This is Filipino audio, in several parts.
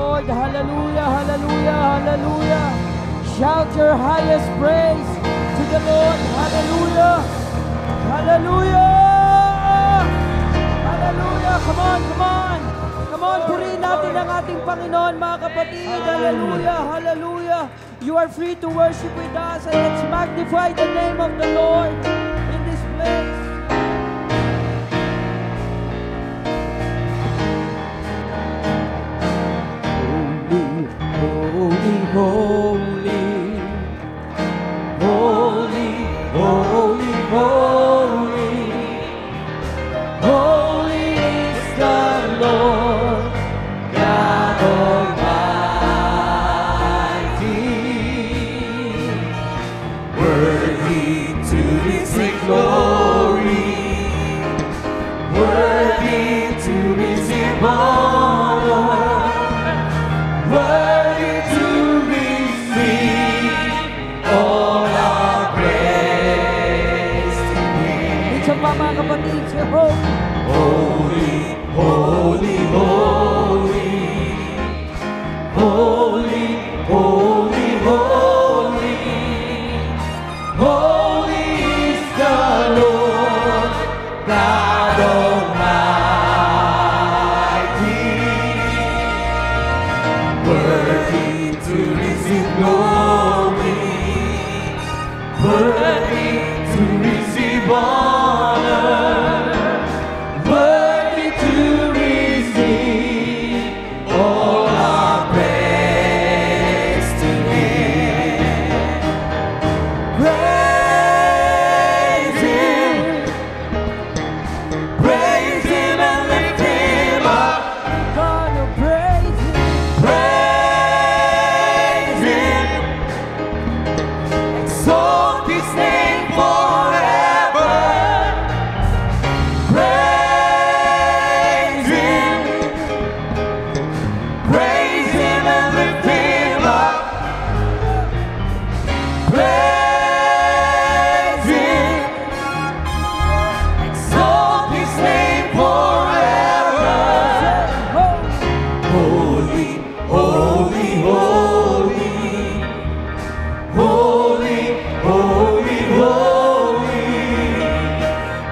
Lord. Hallelujah, hallelujah, hallelujah. Shout your highest praise to the Lord. Hallelujah, hallelujah, hallelujah. Come on, come on. Come on, purihin natin ang ating Panginoon, mga kapatid. Hallelujah, hallelujah. You are free to worship with us, and let's magnify the name of the Lord in this place. Holy, holy, holy, holy, holy is the Lord God Almighty, worthy to receive glory, worthy to receive honor, worthy to receive all our praise to Him. It's a mga kapatid, say holy, holy, holy, holy, holy, holy, holy is the Lord God Almighty, worthy to receive glory, worthy to receive honor, worthy to receive all our praise to Him. Praise Him, praise Him and lift Him up. Gonna praise Him. Praise Him, exalt His name forever. Praise Him, praise Him and lift Him up. Praise Him, exalt His name forever. Holy, holy, holy, holy, holy, holy,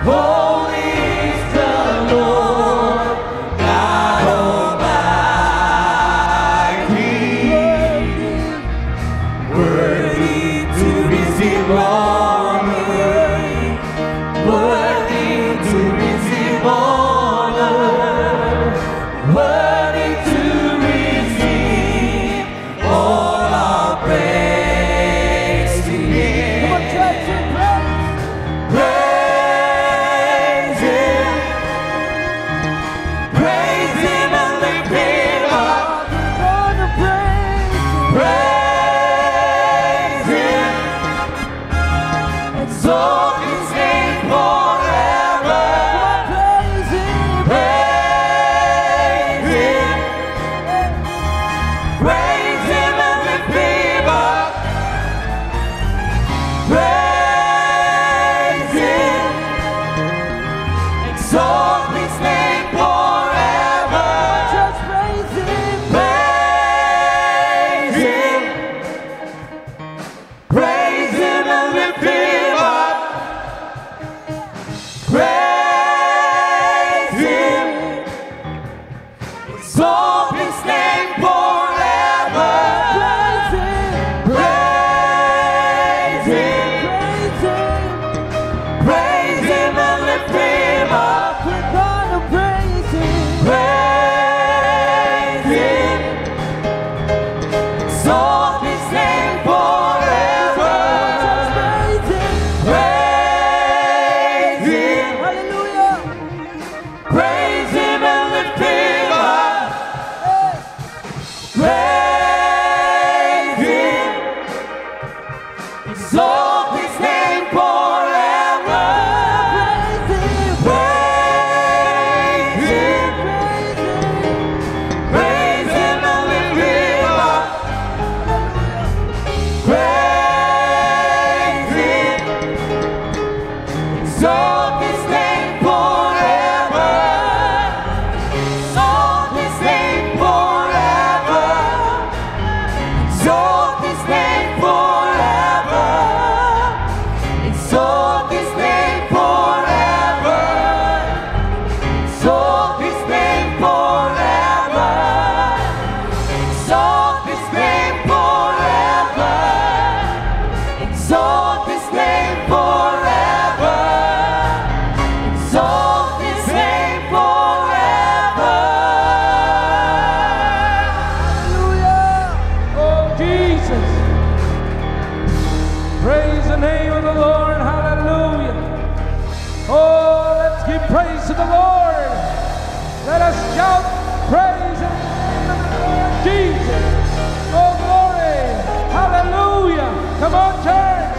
holy is the Lord God Almighty, worthy to receive honor, worthy to receive honor, worthy to receive all our praise to Him. Come on, church, sing praise Him, praise Him and lift Him up. Gonna praise Him, exalt His name forever. Praise Him, praise Him, praise Him and lift Him up. Praise Him, exalt His name forever. Just praise Him, praise Him, praise Him and lift Him up. Praise Him, exalt His name forever. Praise Him, praise Him and lift Him up. We're gonna praise Him. Praise Him, exalt His name forever. Just praise Him. Praise Him, hallelujah. Praise Him and lift Him up. Praise Him, exalt His name forever. Praise Him, praise Him and lift Him up. Praise Him, exalt His name forever. Exalt His name forever. give praise to the Lord. Let us shout praise in the name of the Lord Jesus. Oh, glory. Hallelujah. Come on, church.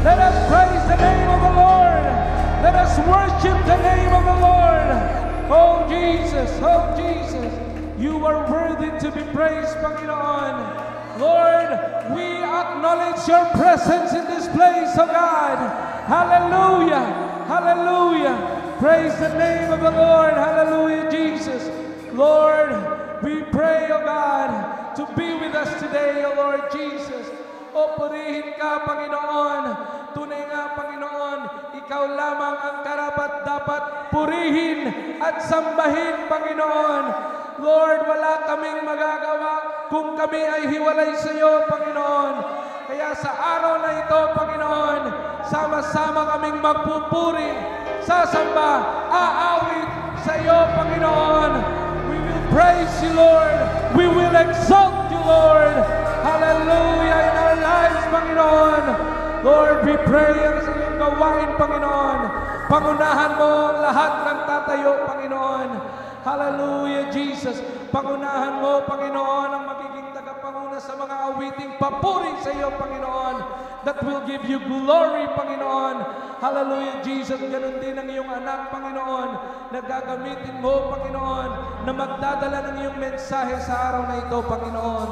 Let us praise the name of the Lord. Let us worship the name of the Lord. Oh, Jesus. Oh, Jesus. You are worthy to be praised, Panginoon. Lord, we acknowledge your presence in this place, oh God. Hallelujah. Hallelujah. Praise the name of the Lord. Hallelujah, Jesus. Lord, we pray, oh God, to be with us today, oh Lord Jesus. O purihin ka, Panginoon. Tunay nga, Panginoon, ikaw lamang ang karapat-dapat purihin at sambahin, Panginoon. Lord, wala kaming magagawa kung kami ay hiwalay sa iyo, Panginoon. Kaya sa araw na ito, Panginoon, sama-sama kaming magpupuri, sasamba, aawit sa iyo, Panginoon. We will praise you, Lord. We will exalt you, Lord. Hallelujah in our lives, Panginoon. Lord, we pray ang sa iyong gawain, Panginoon. Pangunahan mo ang lahat ng tatayo, Panginoon. Hallelujah, Jesus. Pangunahan mo, Panginoon, ang magiging tagapanguna sa mga awiting papuri sa iyo, Panginoon. That will give you glory, Panginoon. Hallelujah, Jesus. Ganun din ang iyong anak, Panginoon, na gagamitin mo, Panginoon, na magdadala ng iyong mensahe sa araw na ito, Panginoon.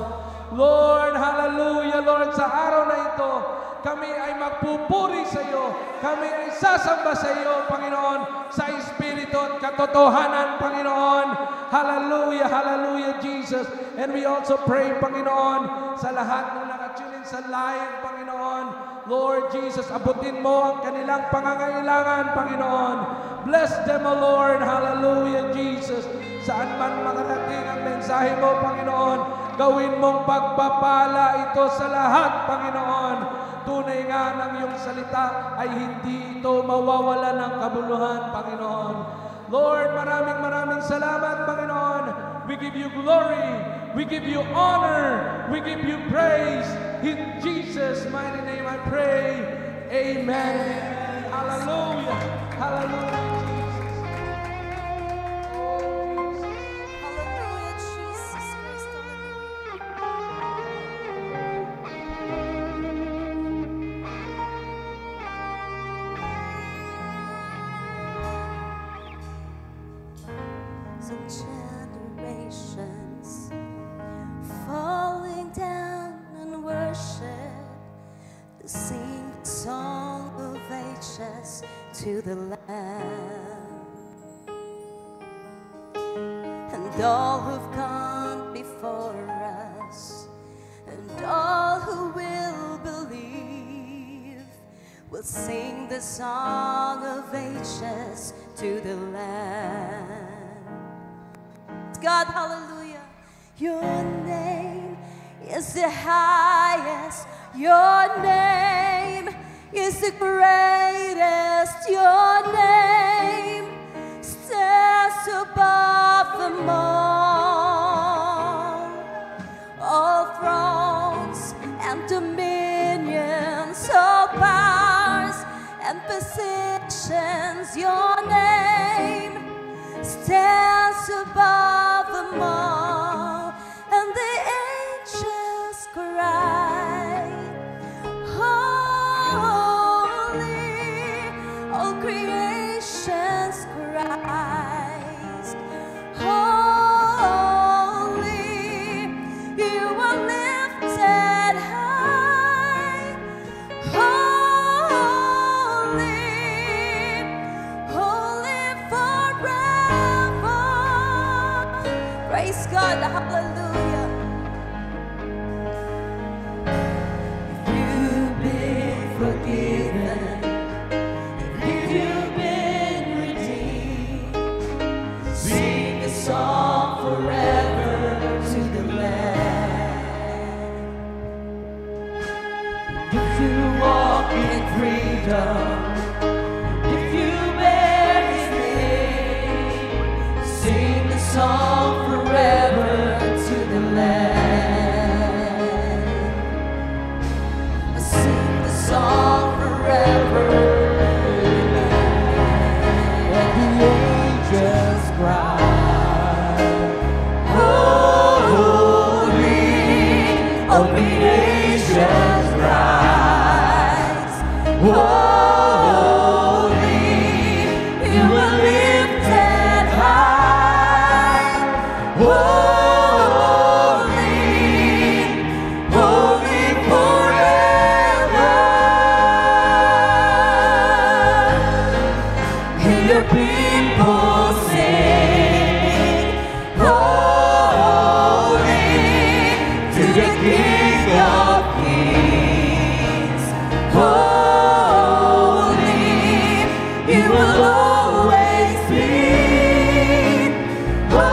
Lord, hallelujah, Lord, sa araw na ito, kami ay magpupuri sa iyo. Kami ay sasamba sa iyo, Panginoon, sa Espiritu at katotohanan, Panginoon. Hallelujah, hallelujah, Jesus. And we also pray, Panginoon, sa lahat ng nakatunin sa live, Panginoon. Lord Jesus, abutin mo ang kanilang pangangailangan, Panginoon. Bless them, O Lord. Hallelujah, Jesus. Saan man makarating ang mensahe mo, Panginoon, gawin mong pagpapala ito sa lahat, Panginoon. Tunay nga ng iyong salita ay hindi ito mawawala ng kabuluhan, Panginoon. Lord, maraming salamat, Panginoon. We give you glory. We give you honor. We give you praise. In Jesus' mighty name I pray. Amen. Hallelujah. Hallelujah, Jesus. Hallelujah, Jesus Christ. Some generations falling down and worship to sing the song of ages to the Lamb. And all who've gone before us and all who will believe will sing the song of ages to the Lamb. God, hallelujah. Your name is the highest. Your name is the greatest. Your name stands above them all. All thrones and dominions, all powers and positions. Your name stands above them all, and the angels cry, holy, all creations cries, holy, you are lifted high, holy, holy forever. Praise God, hallelujah. If you've been forgiven, if you've been redeemed, sing a song forever to the Lamb. If you walk in freedom, if you bear His name, sing the song forever people sing, holy to the King of Kings. Holy, you will always be. Holy,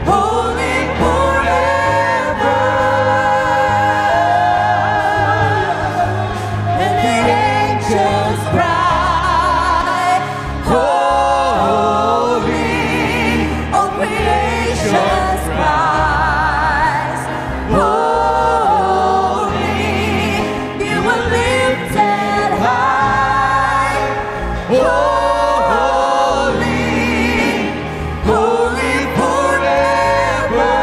holy forever. And the angels cry, holy, all creation cries, holy, you are lifted high, holy, holy forever.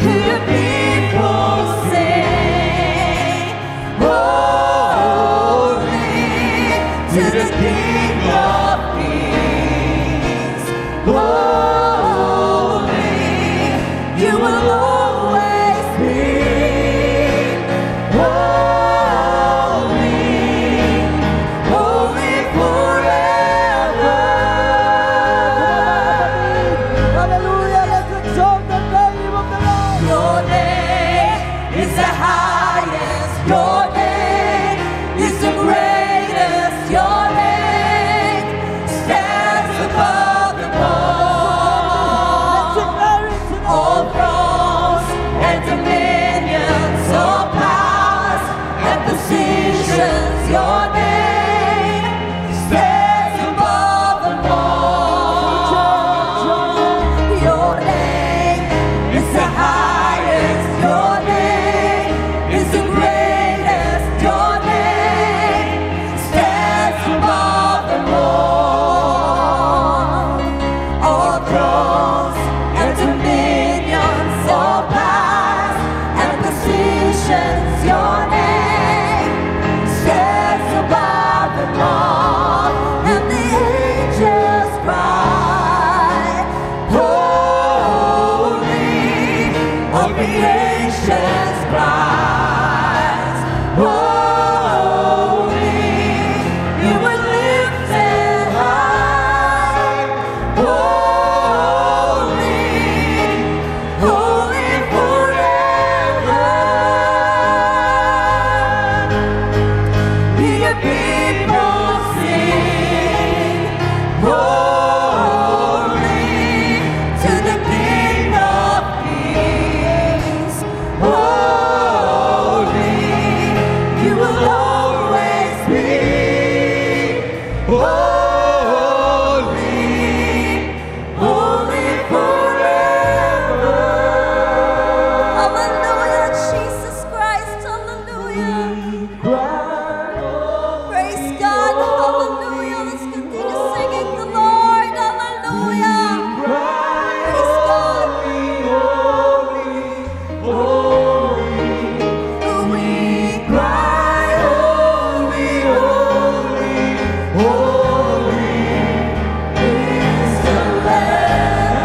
Your people sing, holy to the King of Kings. Holy, you will always be. Holy, holy forever. Hallelujah! Let's exalt the name of the Lord! Your name is the highest. Your name is the greatest. Your name stands above them Let's all. declare it tonight. All thrones and dominions, all powers and positions. Your name stands above them all. Your name is the highest. Your name is the greatest. Your name stands above them all. All thrones and dominions, all powers and positions. Your name stands above them all. And the angels cry, holy, all creation's cries, holy, you were lifted high, holy, holy forever. Your people sing, holy to the King of Kings. Holy, you will always be. Holy, holy forever. Hallelujah, Jesus Christ, hallelujah. Praise God, hallelujah. Let's continue singing the Lord, hallelujah. Praise God. We cry, holy, holy, holy is the Lamb.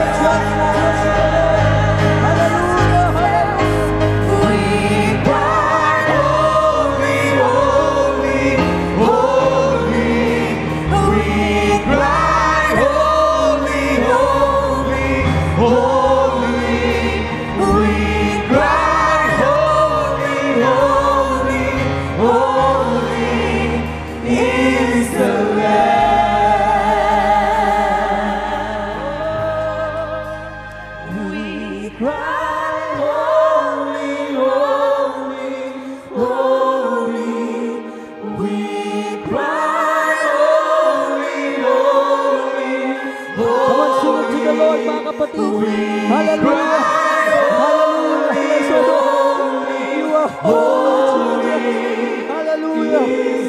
We cry, holy, holy, holy. We cry, holy, holy, holy. We cry, holy, holy, holy is the Lamb. We cry, holy, holy, holy. We cry, holy, holy, Come on, sing it to the Lord, mga kapatid. Hallelujah! Hallelujah! You are holy. Hallelujah!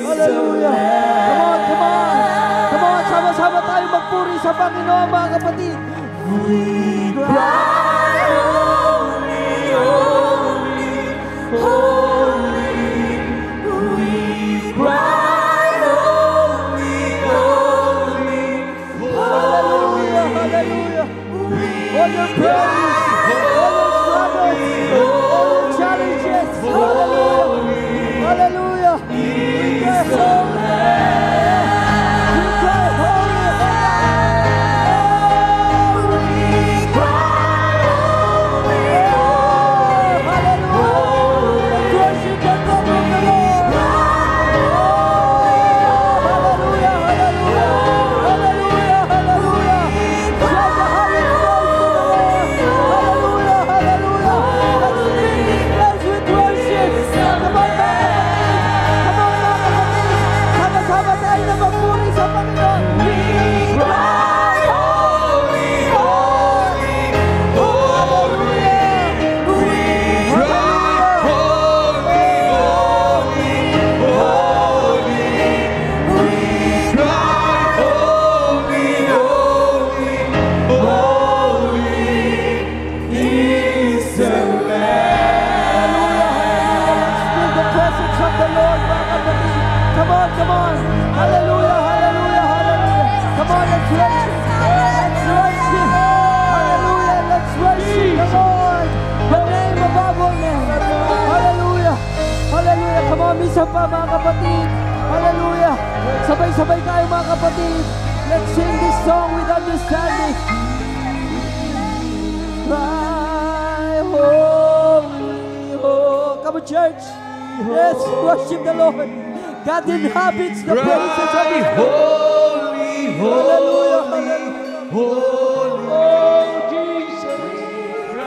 Hallelujah! Come on! Come on! Sama-sama tayo magpuri sa Panginoon, mga kapatid. We cry, holy, holy, holy. We cry, holy, holy, Hallelujah! Hallelujah! All your praise, all your struggles, all your challenges. Hallelujah! Hallelujah! on. Hallelujah, hallelujah, hallelujah. Come on, let's worship. Let's worship. Hallelujah, let's worship the Lord. The name above all names. Hallelujah. Hallelujah. Come on, minsan pa mga kapatid. Hallelujah. Sabay-sabay tayo mga kapatid. Let's sing this song with understanding. Cry, holy, holy. Come on, church. Yes, worship the Lord. God inhabits the praises of His holy, hallelujah, hallelujah. holy, oh Jesus.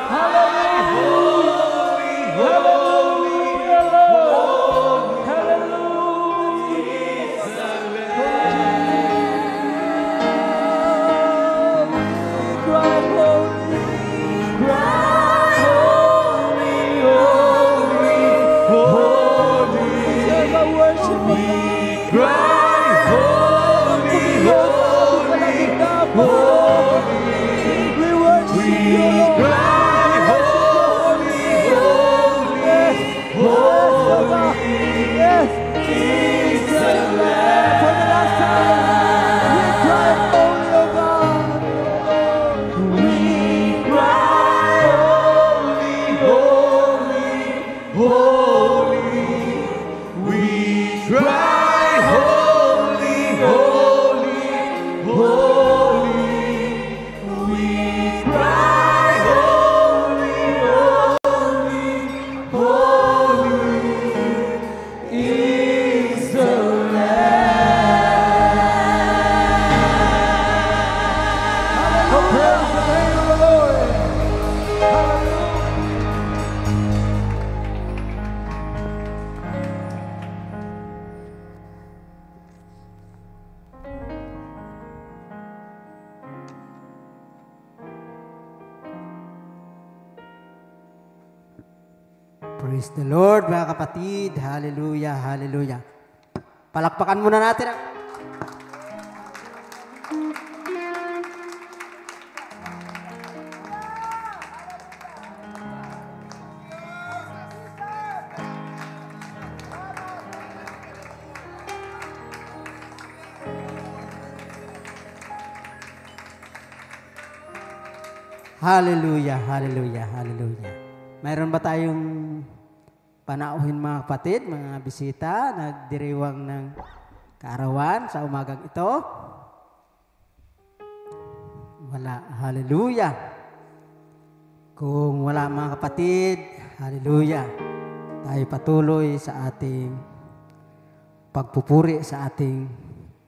Hallelujah, hallelujah, Lord. Hallelujah. Cry, holy, Cry, holy, holy, holy. serve our worship, O God. Cry, holy, holy, holy. We worship you, Lord. Cry, holy, holy, Yes, O God. Yes, is the Lamb. for the last time, we cry, holy, O God. We cry, holy, holy, holy. We cry, holy, holy, holy. We cry, holy, holy, holy is the Lamb. Oh, praise the name of the Lord. Hallelujah. Praise the Lord, mga kapatid. Hallelujah, hallelujah. Palakpakan muna natin ang... Hallelujah, hallelujah, hallelujah. Mayroon ba tayong panauhin mga kapatid, mga bisita, nagdiriwang ng kaarawan sa umagang ito? Wala, hallelujah. Kung wala mga kapatid, hallelujah. Tayo patuloy sa ating pagpupuri sa ating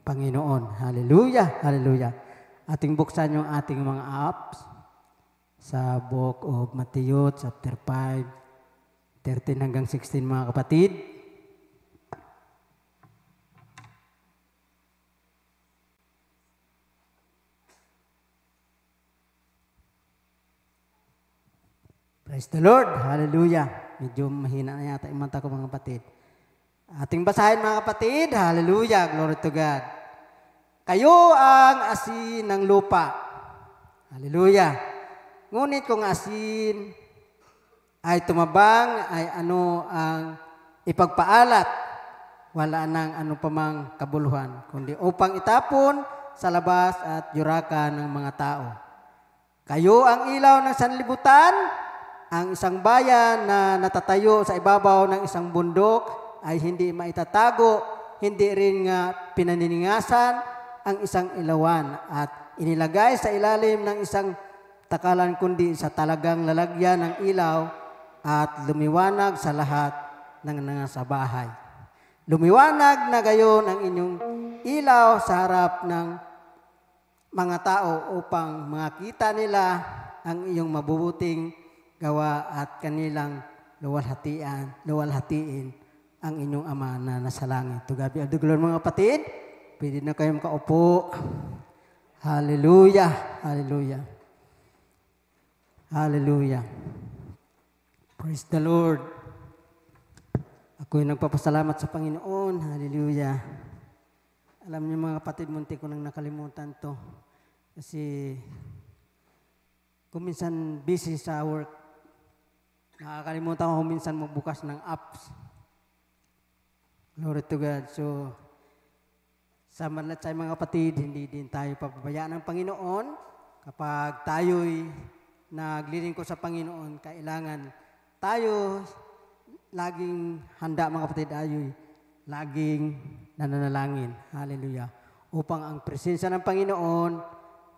Panginoon. Hallelujah, hallelujah. Ating buksan yung ating mga apps sa Book of Matthew, chapter 5, 13 hanggang 16 mga kapatid. Praise the Lord. Hallelujah. Medyo mahina na yata yung mata ko mga kapatid. Ating basahin mga kapatid. Hallelujah. Glory to God. Kayo ang asin ng lupa. Hallelujah. Ngunit kung asin ay tumabang, ay ano ang ipagpaalat, wala nang ano pamang kabuluhan, kundi upang itapon sa labas at yurakan ng mga tao. Kayo ang ilaw ng sanlibutan, ang isang bayan na natatayo sa ibabaw ng isang bundok ay hindi maitatago, hindi rin nga pinaniningasan ang isang ilawan at inilagay sa ilalim ng isang takalan kundi sa talagang lalagyan ng ilaw at lumiwanag sa lahat ng nasa bahay. Lumiwanag na gayon ang inyong ilaw sa harap ng mga tao upang makita nila ang iyong mabubuting gawa at kanilang luwalhatiin ang inyong Ama na nasa langit. To God be all the glory mga kapatid. Pwede na kayong kaupo. Hallelujah. Hallelujah. Hallelujah. Praise the Lord. Ako'y nagpapasalamat sa Panginoon. Hallelujah. Alam niyo mga kapatid, munti ko nang nakalimutan to. Kasi kung minsan busy sa work, nakakalimutan ko minsan magbukas ng apps. Glory to God. So, sa manlatsay mga kapatid, hindi din tayo pababayaan ng Panginoon. Kapag tayo'y naglilingkod sa Panginoon, kailangan tayo laging handa mga kapatid, tayo'y laging nananalangin. Hallelujah. Upang ang presensya ng Panginoon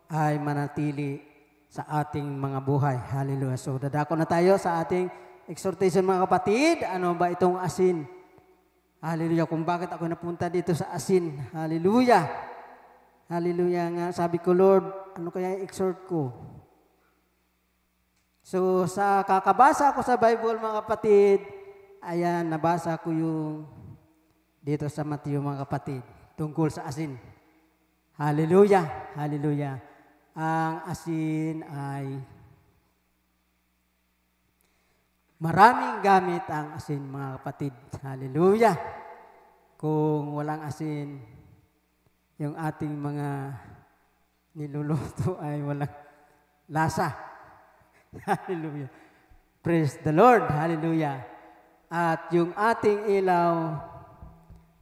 ay manatili sa ating mga buhay. Hallelujah. So, dadako na tayo sa ating exhortation mga kapatid. Ano ba itong asin? Hallelujah. Kung bakit ako napunta dito sa asin. Hallelujah. Hallelujah nga. Sabi ko, Lord, ano kaya exhort ko? So, sa kakabasa ko sa Bible mga kapatid, ayan, nabasa ko yung dito sa Matthew mga kapatid, tungkol sa asin. Hallelujah. Hallelujah. Ang asin ay maraming gamit ang asin mga kapatid. Hallelujah. Kung walang asin, yung ating mga niluluto ay walang lasa. Hallelujah. Praise the Lord. Hallelujah. At yung ating ilaw,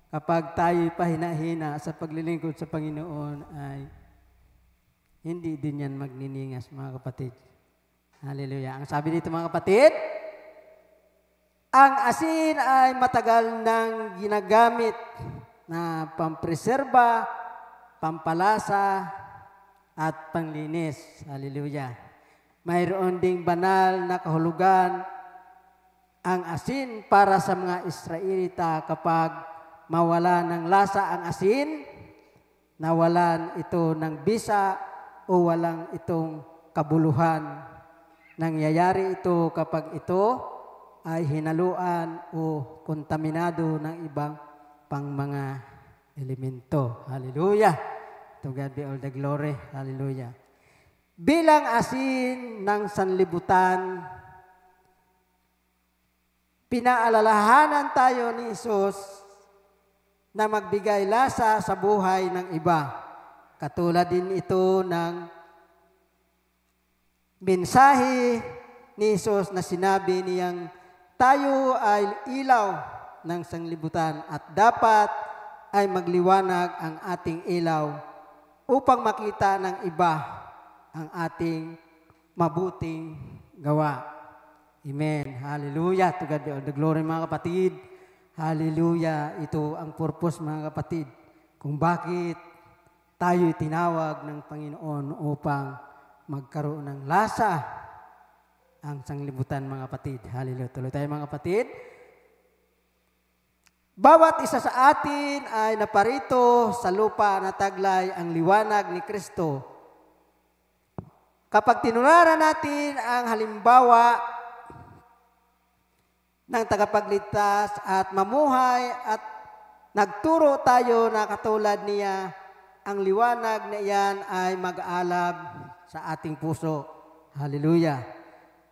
kapag tayo pahina-hina sa paglilingkod sa Panginoon, ay hindi din yan magniningas mga kapatid. Hallelujah. Ang sabi dito mga kapatid, ang asin ay matagal nang ginagamit na pampreserba, pampalasa, at panglinis. Hallelujah. Mayroon ding banal na kahulugan ang asin para sa mga Israelita kapag mawala ng lasa ang asin, nawalan ito ng bisa o walang itong kabuluhan. Nangyayari ito kapag ito ay hinaluan o kontaminado ng ibang pang mga elemento. Hallelujah. To God be all the glory. Hallelujah. Bilang asin ng sanlibutan, pinaalalahanan tayo ni Jesus na magbigay lasa sa buhay ng iba. Katulad din ito ng mensahe ni Jesus na sinabi niyang tayo ay ilaw ng sanglibutan at dapat ay magliwanag ang ating ilaw upang makita ng iba ang ating mabuting gawa. Amen. Hallelujah. To God be all the glory mga kapatid. Hallelujah. Ito ang purpose mga kapatid kung bakit tayo tinawag ng Panginoon upang magkaroon ng lasa ang sanglibutan mga kapatid. Hallelujah. Tuloy tayo mga kapatid. Bawat isa sa atin ay naparito sa lupa na taglay ang liwanag ni Kristo. Kapag tinularan natin ang halimbawa ng tagapagligtas at mamuhay at nagturo tayo na katulad niya, ang liwanag na iyan ay mag-aalab sa ating puso. Hallelujah.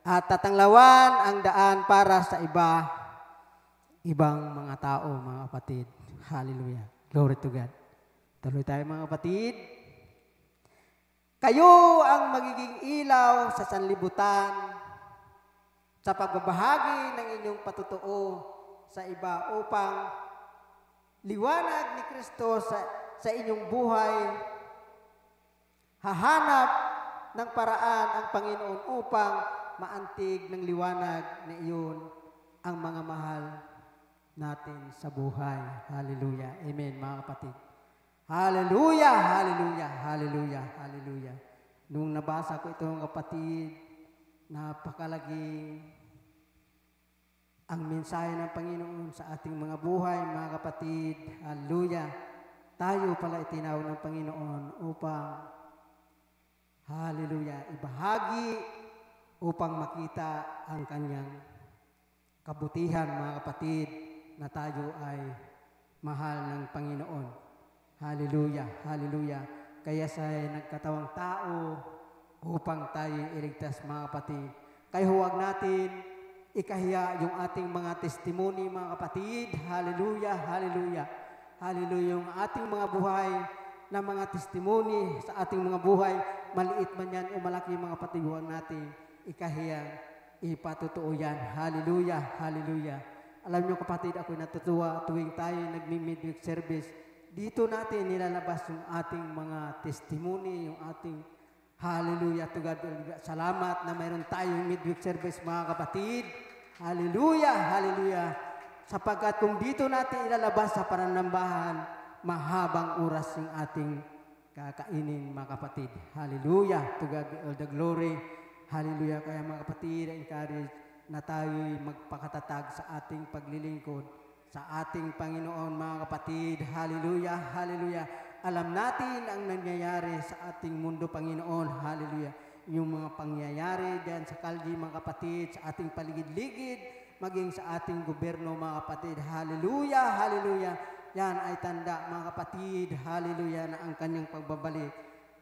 At tatanglawan ang daan para sa ibang mga tao, mga kapatid. Hallelujah. Glory to God. Tuloy tayo mga kapatid. Kayo ang magiging ilaw sa sanlibutan sa pagbabahagi ng inyong patutuo sa iba upang liwanag ni Kristo sa inyong buhay. Hahanap ng paraan ang Panginoon upang maantig ng liwanag na iyon ang mga mahal natin sa buhay. Hallelujah. Amen, mga kapatid. Hallelujah, hallelujah, hallelujah, hallelujah. Nung nabasa ko ito mga kapatid, napakalaging ang mensahe ng Panginoon sa ating mga buhay, mga kapatid. Hallelujah. Tayo pala itinawag ng Panginoon upang, hallelujah, ibahagi upang makita ang kanyang kabutihan, mga kapatid, na tayo ay mahal ng Panginoon. Hallelujah, hallelujah. Kaya siya'y nagkatawang tao upang tayo iligtas, mga kapatid. Kaya huwag natin ikahiya yung ating mga testimony, mga kapatid. Hallelujah, hallelujah. Hallelujah, yung ating mga buhay na mga testimony sa ating mga buhay, maliit man yan o malaki, mga kapatid, huwag natin ikahiya, ipatutuo yan. Hallelujah, hallelujah. Alam niyo kapatid, ako'y natutuwa tuwing tayo nagmi-midweek service dito natin nilalabas yung ating mga testimony, yung ating hallelujah to God. Salamat na mayroon tayong midweek service mga kapatid. Hallelujah, hallelujah. Sapagkat kung dito natin ilalabas sa pananambahan, mahabang oras yung ating kakainin mga kapatid. Hallelujah, to God be all the glory. Hallelujah. Kaya mga kapatid, encourage na tayo'y magpakatatag sa ating paglilingkod sa ating Panginoon mga kapatid. Hallelujah, hallelujah. Alam natin ang nangyayari sa ating mundo, Panginoon. Hallelujah. Yung mga pangyayari diyan sa kalye, mga kapatid, sa ating paligid-ligid, maging sa ating gobyerno, mga kapatid. Hallelujah, hallelujah. Yan ay tanda, mga kapatid. Hallelujah, na ang kanyang pagbabalik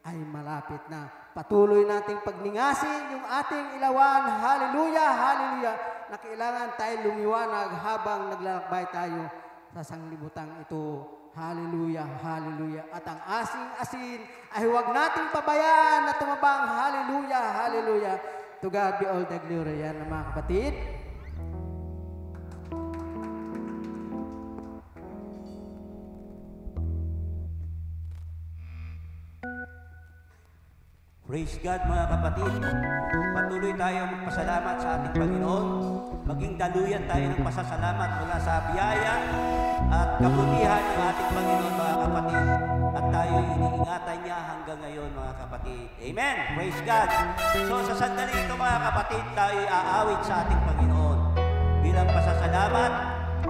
ay malapit na. Patuloy nating pagningasin yung ating ilawan. Hallelujah, hallelujah. Na kailangan tayo lumiwanag habang naglalakbay tayo sa sanglibutang ito. Hallelujah, hallelujah. At ang asing-asin ay huwag nating pabayaan na tumabang. Hallelujah, hallelujah. To God be all the glory. Yan mga kapatid. Praise God mga kapatid. Patuloy tayong magpasalamat sa ating Panginoon. Maging daluyan tayo ng pasasalamat mula sa biyaya at kabutihan ng ating Panginoon mga kapatid. At tayo iniingatan niya hanggang ngayon mga kapatid. Amen. Praise God. So sa sandali ito mga kapatid, tayo aawit sa ating Panginoon. Bilang pasasalamat,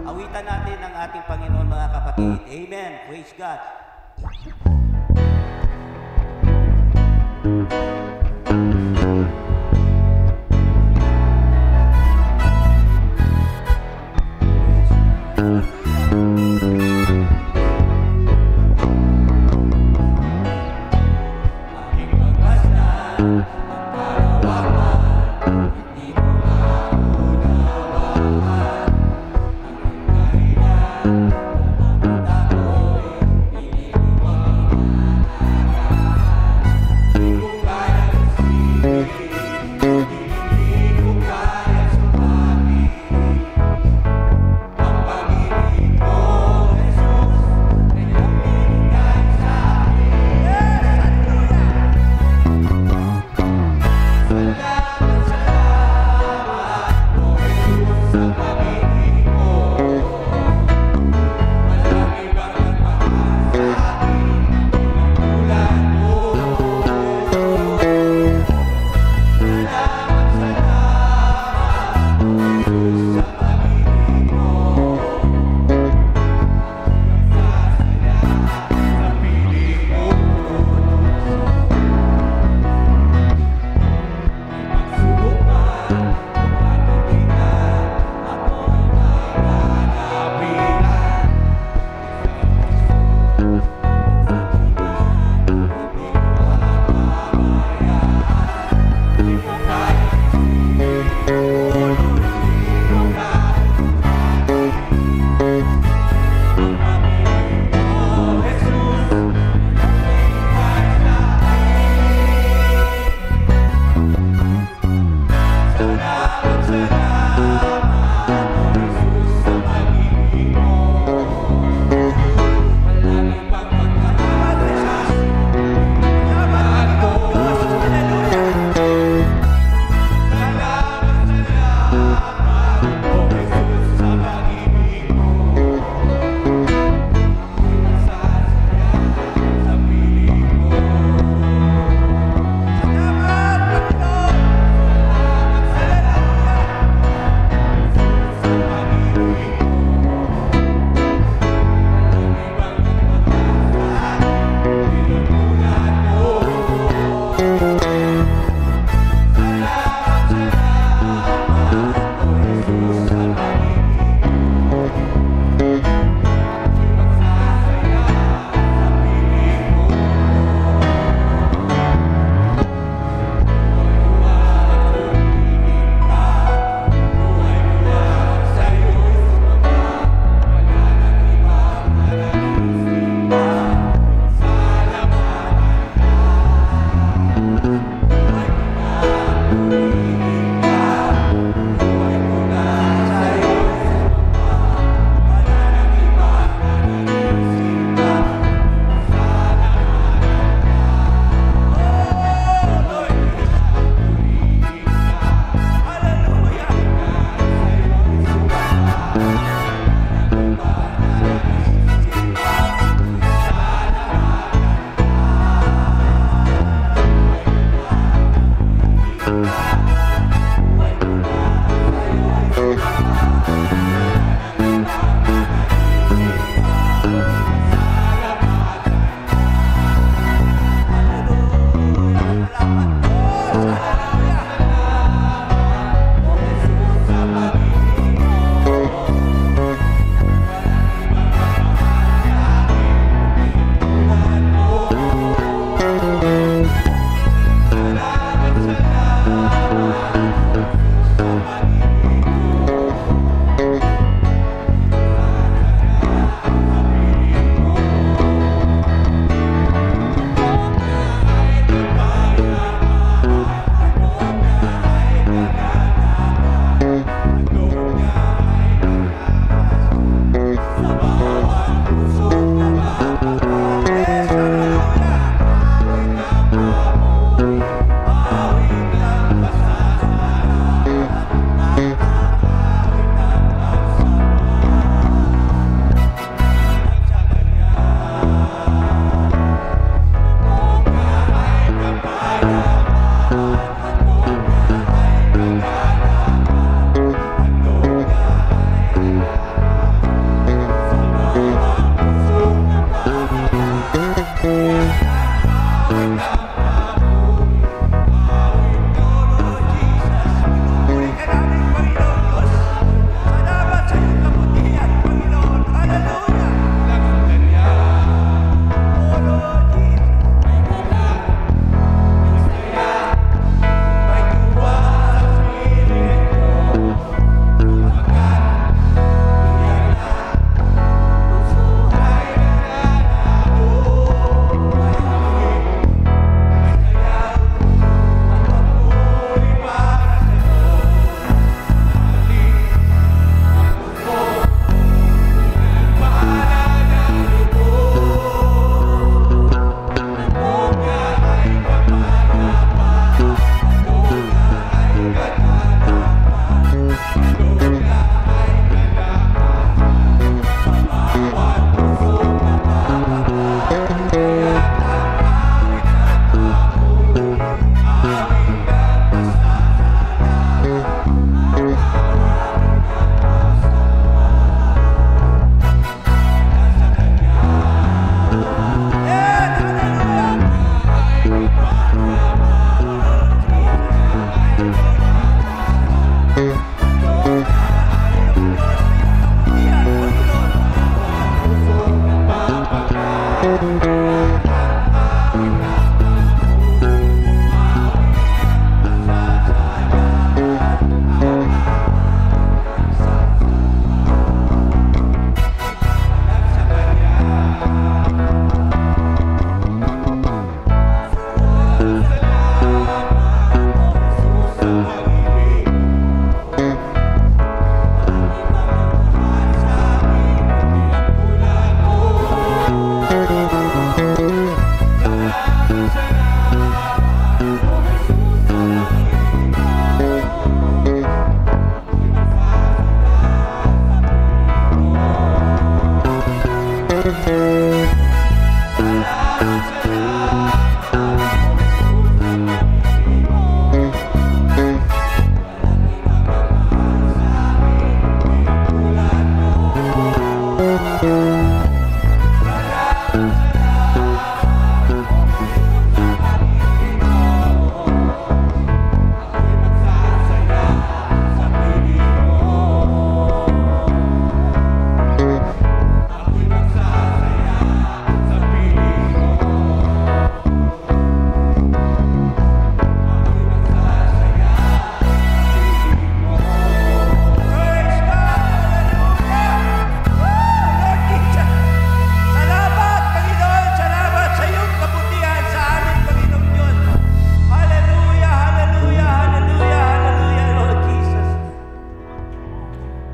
awitan natin ang ating Panginoon mga kapatid. Amen. Praise God.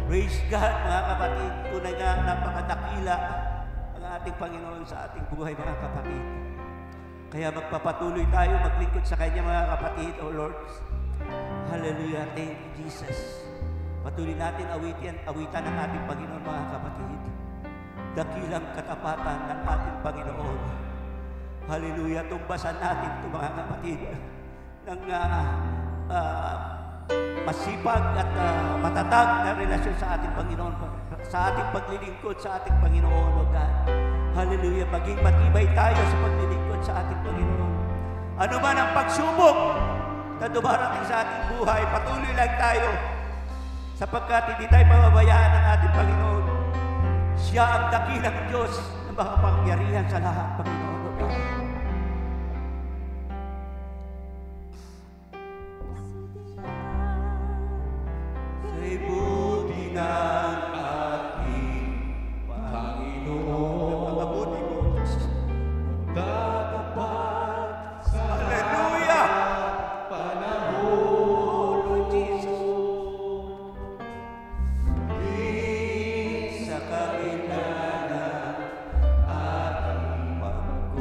Praise God, mga kapatid. Tunay nga napakadakila ang ating Panginoon sa ating buhay, mga kapatid. Kaya magpapatuloy tayo maglingkod sa Kanya, mga kapatid, O Lord. Hallelujah. Thank you, Jesus. Patuloy natin awitan ng ating Panginoon, mga kapatid. Dakilang katapatan ng ating Panginoon. Hallelujah. Tumbasan natin ito, mga kapatid, ng masipag at matatag na relasyon sa ating Panginoon, sa ating paglilingkod sa ating Panginoon, O God. Hallelujah. Maging matibay tayo sa paglilingkod sa ating Panginoon. Ano man ang pagsubok na dumarating sa ating buhay, patuloy lang tayo sapagkat hindi tayo mababayaan ng ating Panginoon. Siya ang dakilang Diyos na makapangyarihan sa lahat, Panginoon, O God. Sa'y buti ng ating Panginoon. Mabuti mo, Diyos. Tatapat sa hallelujah! Panahon, Lord Jesus. Di sa kabila ng ating pagkukulang.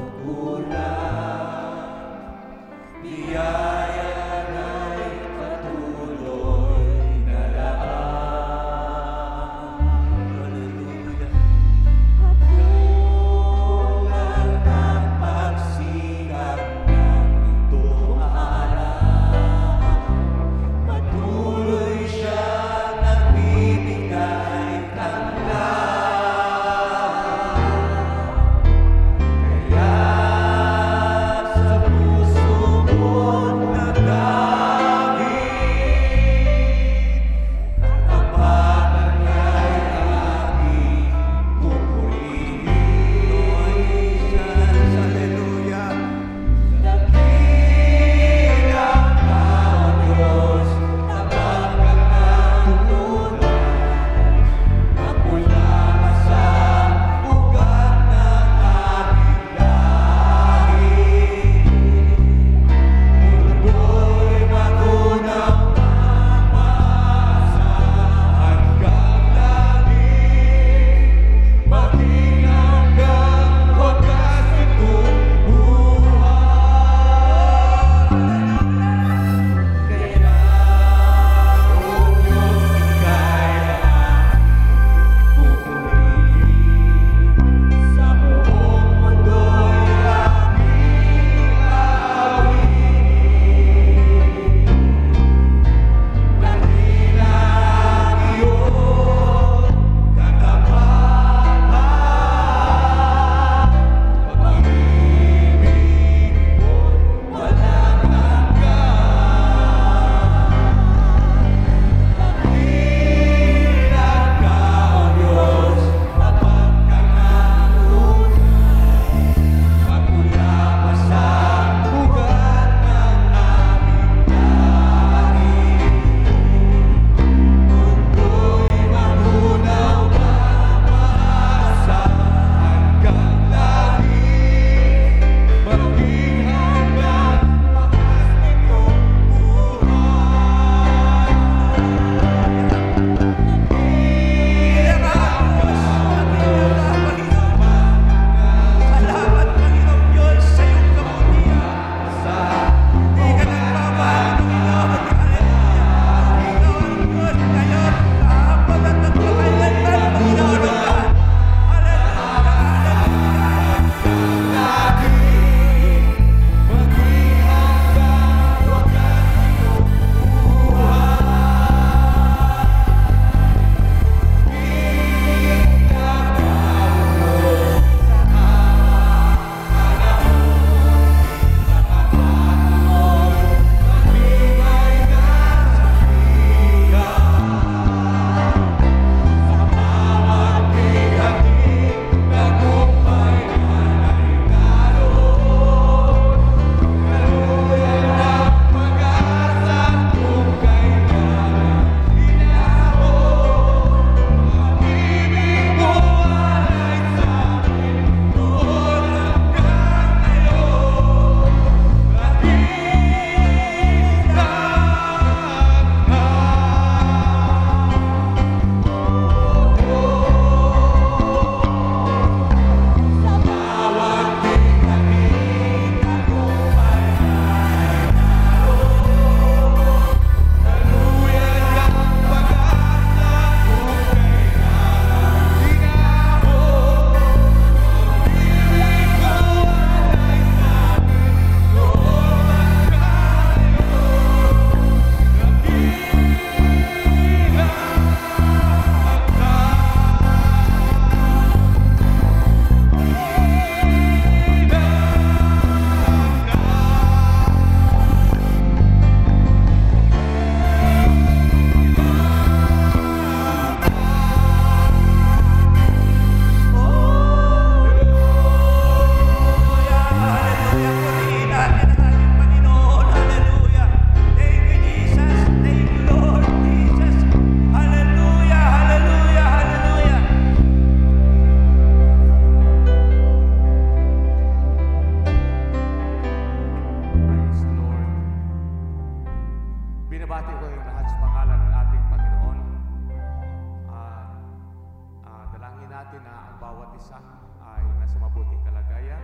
natin na ang bawat isa ay nasa mabuting kalagayan.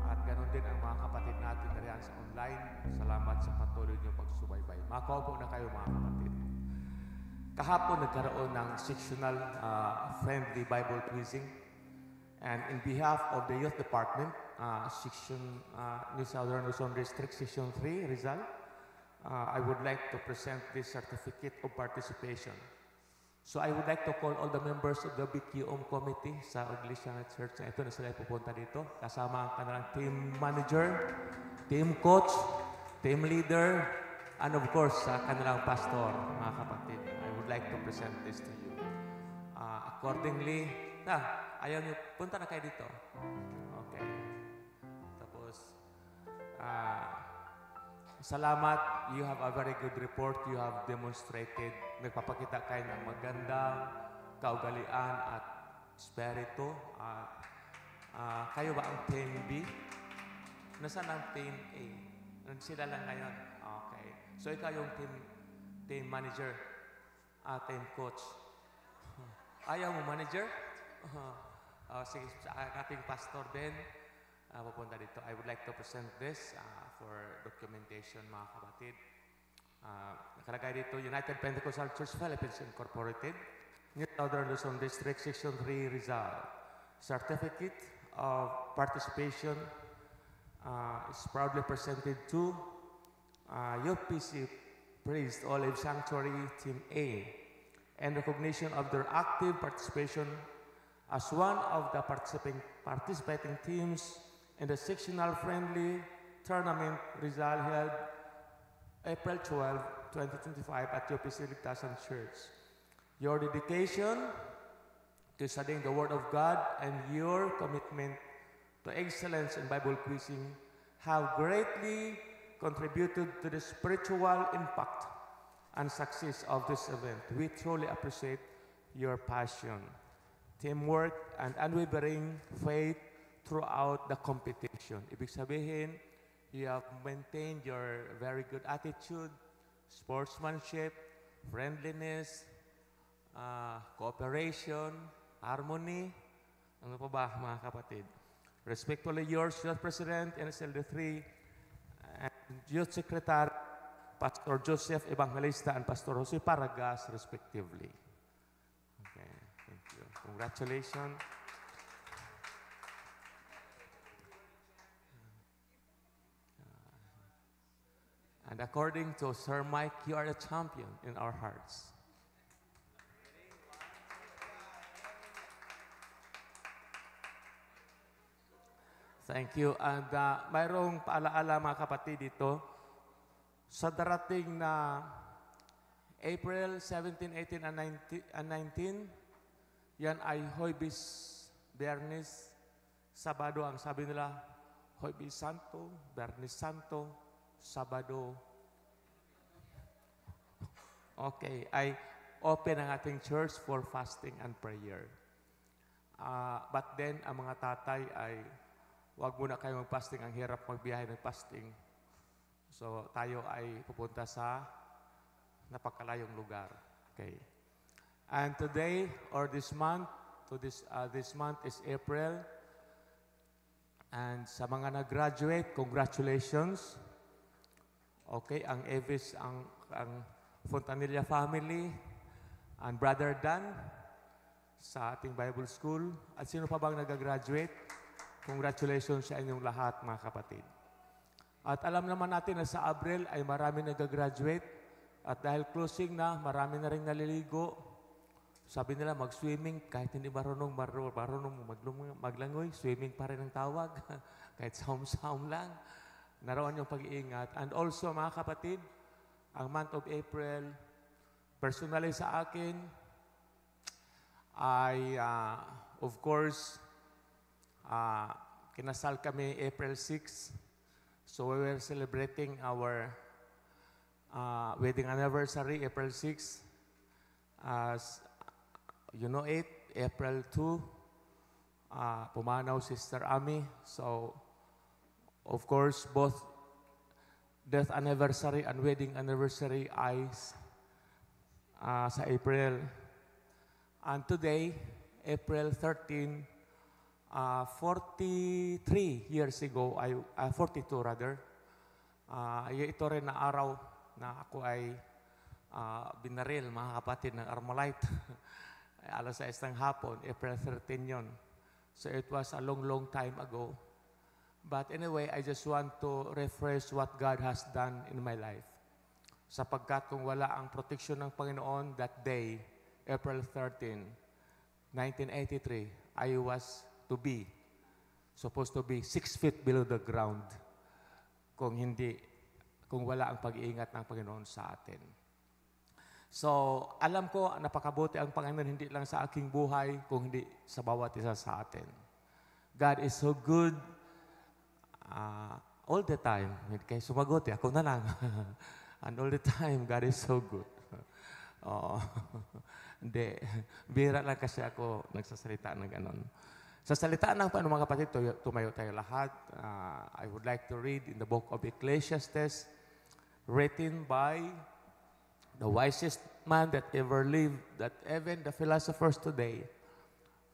At ganoon din ang mga kapatid natin na riyan sa online. Salamat sa patuloy niyong pagsubaybay. Makaupo na kayo mga kapatid. Kahapon nagkaroon ng sectional friendly Bible quizzing. And in behalf of the Youth Department, Section New Southern Luzon District, Section 3, Rizal, I would like to present this certificate of participation. So I would like to call all the members of the BQM committee sa Iglesia Church na ito na sila pupunta dito. Kasama ang kanilang team manager, team coach, team leader, and of course, sa kanilang pastor, mga kapatid. I would like to present this to you. Accordingly, ayaw niyo, punta na kayo dito. Okay. Tapos, salamat. You have a very good report. You have demonstrated. Nagpapakita kayo ng maganda, kaugalian at espiritu. Kayo ba ang Team B? Nasaan ang Team A? Sila lang ngayon. Okay. So, ikaw yung team manager, team coach. Ayaw mo manager? Sige, sa ating pastor din, pupunta dito. I would like to present this for documentation, mga kapatid. Nakalagay dito, United Pentecostal Church Philippines Incorporated, New Southern Luzon District, Section 3, Rizal. Certificate of participation is proudly presented to UPC Praised Olive Sanctuary Team A, and recognition of their active participation as one of the participating teams in the sectional friendly tournament Rizal held April 12, 2025 at UPC Ligtasan Church. Your dedication to studying the Word of God and your commitment to excellence in Bible quizzing have greatly contributed to the spiritual impact and success of this event. We truly appreciate your passion, teamwork, and unwavering faith throughout the competition. Ibig sabihin, you have maintained your very good attitude, sportsmanship, friendliness, cooperation, harmony. Ano pa ba, mga kapatid? Respectfully yours, Youth President, NSLD3, and Youth Secretary, Pastor Joseph Evangelista and Pastor Jose Paragas, respectively. Okay, thank you. Congratulations. And according to Sir Mike, you are a champion in our hearts. Thank you. And mayroong paalaala mga kapatid dito. Sa darating na April 17, 18, and 19, yan ay Huwebes, Biyernes, Sabado. Ang sabi nila, Huwebes Santo, Biyernes Santo, Sabado. Okay, ay open ang ating church for fasting and prayer. But then, ang mga tatay ay huwag muna kayo mag-fasting. Ang hirap magbiyahe ng fasting. So, tayo ay pupunta sa napakalayong lugar. Okay. And today, or this month, this month is April. And sa mga nag-graduate, congratulations. Okay, ang Evis, ang Fontanilla family, and Brother Dan sa ating Bible School. At sino pa bang nag-graduate? Congratulations sa inyong lahat, mga kapatid. At alam naman natin na sa Abril ay marami nag-graduate. At dahil closing na, marami na rin naliligo. Sabi nila mag-swimming, kahit hindi marunong maglangoy, swimming pa rin ang tawag. Kahit saum-saum lang. Naroon yung pag-iingat. And also, mga kapatid, ang month of April, personally sa akin, ay, of course, kinasal kami April 6. So we were celebrating our wedding anniversary, April 6. As you know it, April 2, pumanaw Sister Ami. So, of course, both death anniversary and wedding anniversary ay sa April. And today, April 13, 43 years ago, 42 rather, ito rin na araw na ako ay binaril, mga kapatid, ng Armalite. Alas 6 ng hapon, April 13 yon. So it was a long, long time ago. But anyway, I just want to refresh what God has done in my life. Sapagkat kung wala ang protection ng Panginoon that day, April 13, 1983, I was supposed to be 6 feet below the ground kung wala ang pag-iingat ng Panginoon sa atin. So, alam ko, napakabuti ang Panginoon hindi lang sa aking buhay, kung hindi sa bawat isa sa atin. God is so good all the time. Kaya sumagot, ako na lang. And all the time, God is so good. Hindi. Bira lang kasi ako nagsasalita ng ganon. Sa salita ng Panginoon, mga kapatid, tumayo tayo lahat. I would like to read in the book of Ecclesiastes, written by the wisest man that ever lived, that even the philosophers today,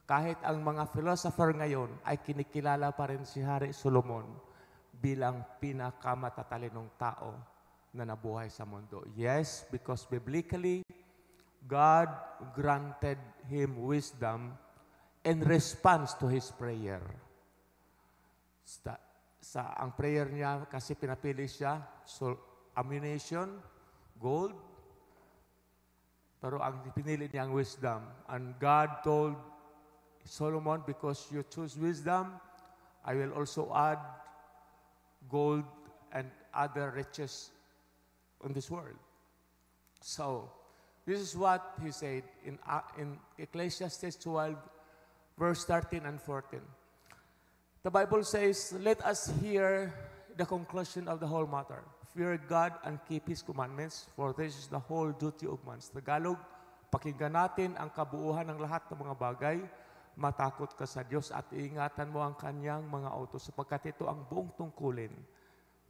kahit ang mga philosopher ngayon ay kinikilala pa rin si Hari Solomon bilang pinakamatalinong tao na nabuhay sa mundo. Yes, because biblically, God granted him wisdom in response to his prayer. Ang prayer niya, kasi pinapili siya, ammunition, gold, pero ang pinili niya ang wisdom. And God told Solomon, because you choose wisdom, I will also add gold and other riches in this world. So, this is what he said in Ecclesiastes 12, verse 13 and 14. The Bible says, let us hear the conclusion of the whole matter. Fear God and keep His commandments, for this is the whole duty of man. Sa Tagalog, pakinggan natin ang kabuuhan ng lahat ng mga bagay, matakot ka sa Diyos at iingatan mo ang Kanyang mga utos, sapagkat ito ang buong tungkulin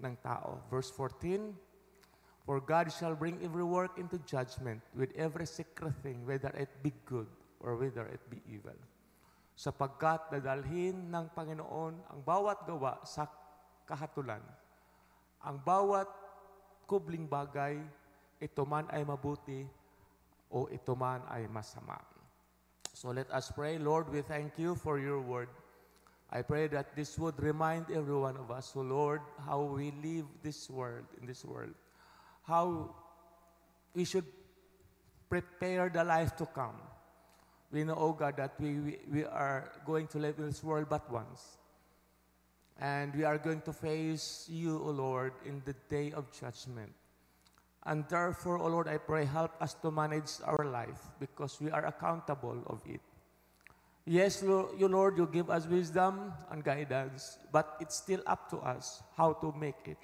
ng tao. Verse 14, for God shall bring every work into judgment with every secret thing, whether it be good or whether it be evil. Sapagkat dadalhin ng Panginoon ang bawat gawa sa kahatulan. Ang bawat kubling bagay, ito man ay mabuti o ito man ay masama. So let us pray. Lord, we thank you for your word. I pray that this would remind every one of us, so Lord, how we live in this world, how we should prepare the life to come. We know, oh God, that we are going to live in this world but once. And we are going to face you, O Lord, in the day of judgment. And therefore, O Lord, I pray, help us to manage our life because we are accountable of it. Yes, Lord, you give us wisdom and guidance, but it's still up to us how to make it.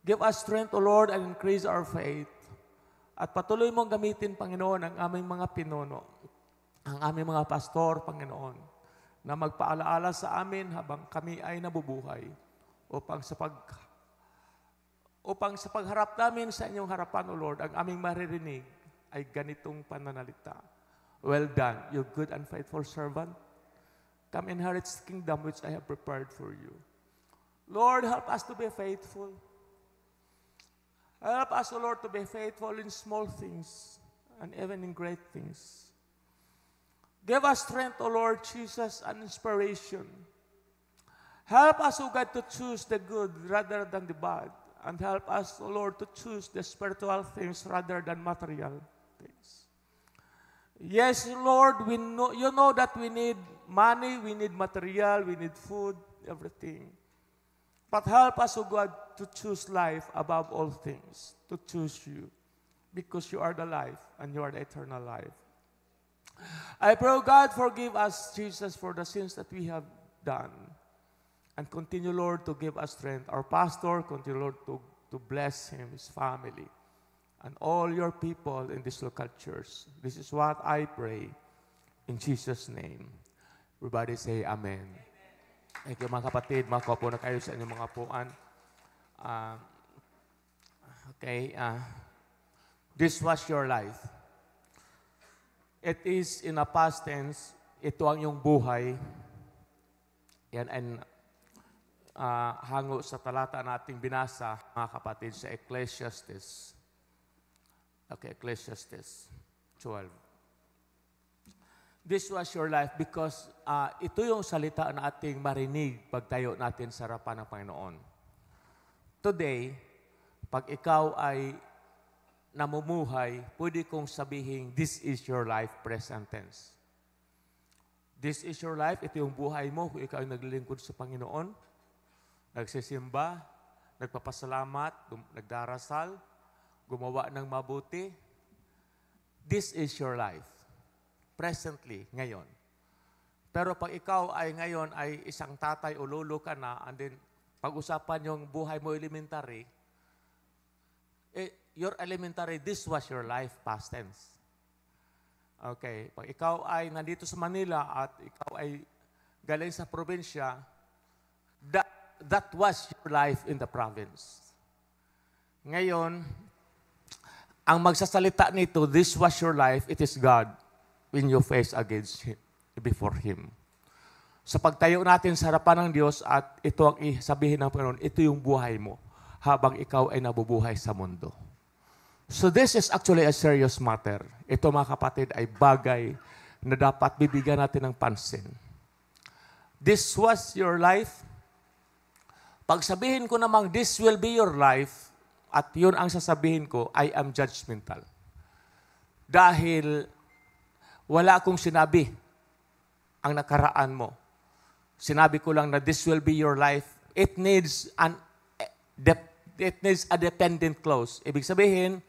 Give us strength, O Lord, and increase our faith. At patuloy mong gamitin, Panginoon, ang aming mga pinuno, ang aming mga pastor, Panginoon, na magpaalaala sa amin habang kami ay nabubuhay upang sa pagharap namin sa inyong harapan, O Lord, ang aming maririnig ay ganitong pananalita. Well done, you good and faithful servant. Come inherit the kingdom which I have prepared for you. Lord, help us to be faithful. Help us, O Lord, to be faithful in small things and even in great things. Give us strength, O Lord Jesus, and inspiration. Help us, O God, to choose the good rather than the bad. And help us, O Lord, to choose the spiritual things rather than material things. Yes, Lord, you know that we need money, we need material, we need food, everything. But help us, O God, to choose life above all things, to choose you, because you are the life and you are the eternal life. I pray, God, forgive us, Jesus, for the sins that we have done. And continue, Lord, to give us strength. Our pastor, continue, Lord, to bless him, his family, and all your people in this local church. This is what I pray in Jesus' name. Everybody say Amen. Thank you, mga kapatid. Makaupo na kayo sa inyong mga puan. This was your life. It is in a past tense, ito ang iyong buhay. Yan ay hango sa talata nating binasa, mga kapatid, sa Ecclesiastes. Okay, Ecclesiastes 12. This was your life because ito yung salita na ating marinig pagtayo natin sa harapan ng Panginoon. Today, pag ikaw ay namumuhay, pwede kong sabihin, this is your life, present tense. This is your life, ito yung buhay mo kung ikaw ay naglilingkod sa Panginoon, nagsisimba, nagpapasalamat, nagdarasal, gumawa ng mabuti. This is your life. Presently, ngayon. Pero pag ikaw ay ngayon ay isang tatay o lolo ka na, and then pag-usapan yung buhay mo elementary, your elementary, this was your life, past tense. Okay, pag ikaw ay nandito sa Manila at ikaw ay galing sa probinsya, that was your life in the province. Ngayon, ang magsasalita nito, this was your life, it is God when you face against Him, before Him. Sa pagtayo natin sa harapan ng Diyos at ito ang isabihin ng Panginoon, ito yung buhay mo habang ikaw ay nabubuhay sa mundo. So this is actually a serious matter. Ito mga kapatid ay bagay na dapat bibigyan natin ng pansin. This was your life. Pag sabihin ko namang this will be your life, at yun ang sasabihin ko, I am judgmental. Dahil wala akong sinabi ang nakaraan mo. Sinabi ko lang na this will be your life. It needs a dependent clause. Ibig sabihin,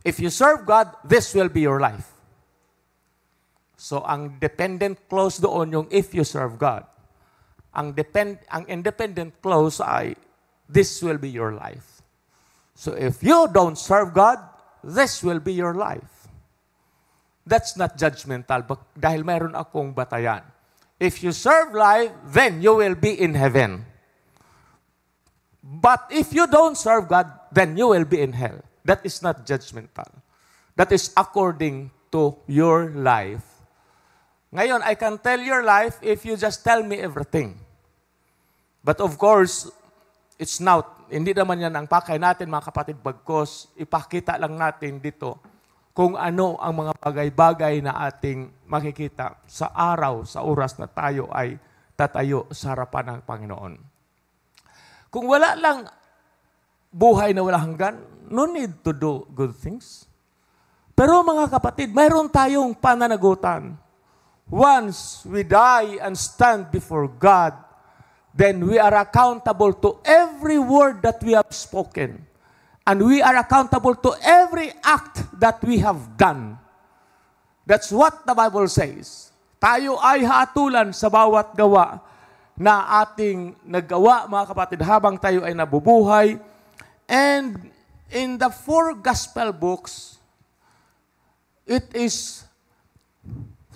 if you serve God, this will be your life. So, ang dependent clause doon yung if you serve God. Ang independent clause ay this will be your life. So, if you don't serve God, this will be your life. That's not judgmental dahil mayroon akong batayan. If you serve life, then you will be in heaven. But if you don't serve God, then you will be in hell. That is not judgmental. That is according to your life. Ngayon, I can tell your life if you just tell me everything. But of course, it's not. Hindi naman yan ang pakay natin, mga kapatid, bagkos ipakita lang natin dito kung ano ang mga bagay-bagay na ating makikita sa araw, sa oras na tayo ay tatayo sa harapan ng Panginoon. Kung wala lang buhay na wala hanggan, no need to do good things. Pero mga kapatid, mayroon tayong pananagutan. Once we die and stand before God, then we are accountable to every word that we have spoken. And we are accountable to every act that we have done. That's what the Bible says. Tayo ay hatulan sa bawat gawa na ating naggawa, mga kapatid, habang tayo ay nabubuhay. And in the 4 gospel books, it is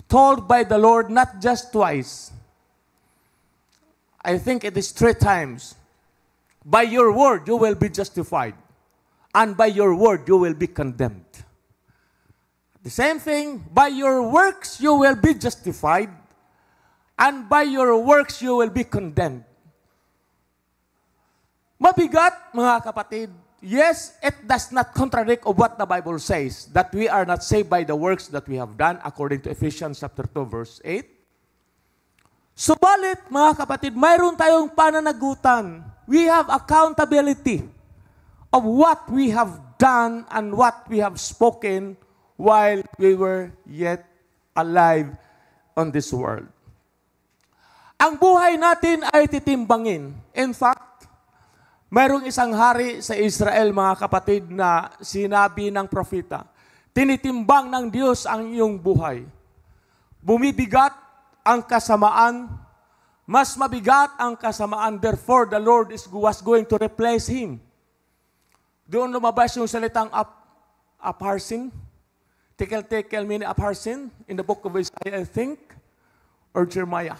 told by the Lord not just twice. I think it is 3 times. By your word, you will be justified. And by your word, you will be condemned. The same thing, by your works, you will be justified. And by your works, you will be condemned. Mabigat, mga kapatid. Yes, it does not contradict of what the Bible says, that we are not saved by the works that we have done, according to Ephesians chapter 2, verse 8. Subalit, mga kapatid, mayroon tayong pananagutan. We have accountability of what we have done and what we have spoken while we were yet alive on this world. Ang buhay natin ay titimbangin. In fact, mayroong isang hari sa Israel, mga kapatid, na sinabi ng propeta, tinitimbang ng Diyos ang iyong buhay. Bumibigat ang kasamaan, mas mabigat ang kasamaan, therefore the Lord was going to replace him. Doon lumabas yung salitang upharsin. Tekel meaning upharsin in the book of Isaiah, I think, or Jeremiah.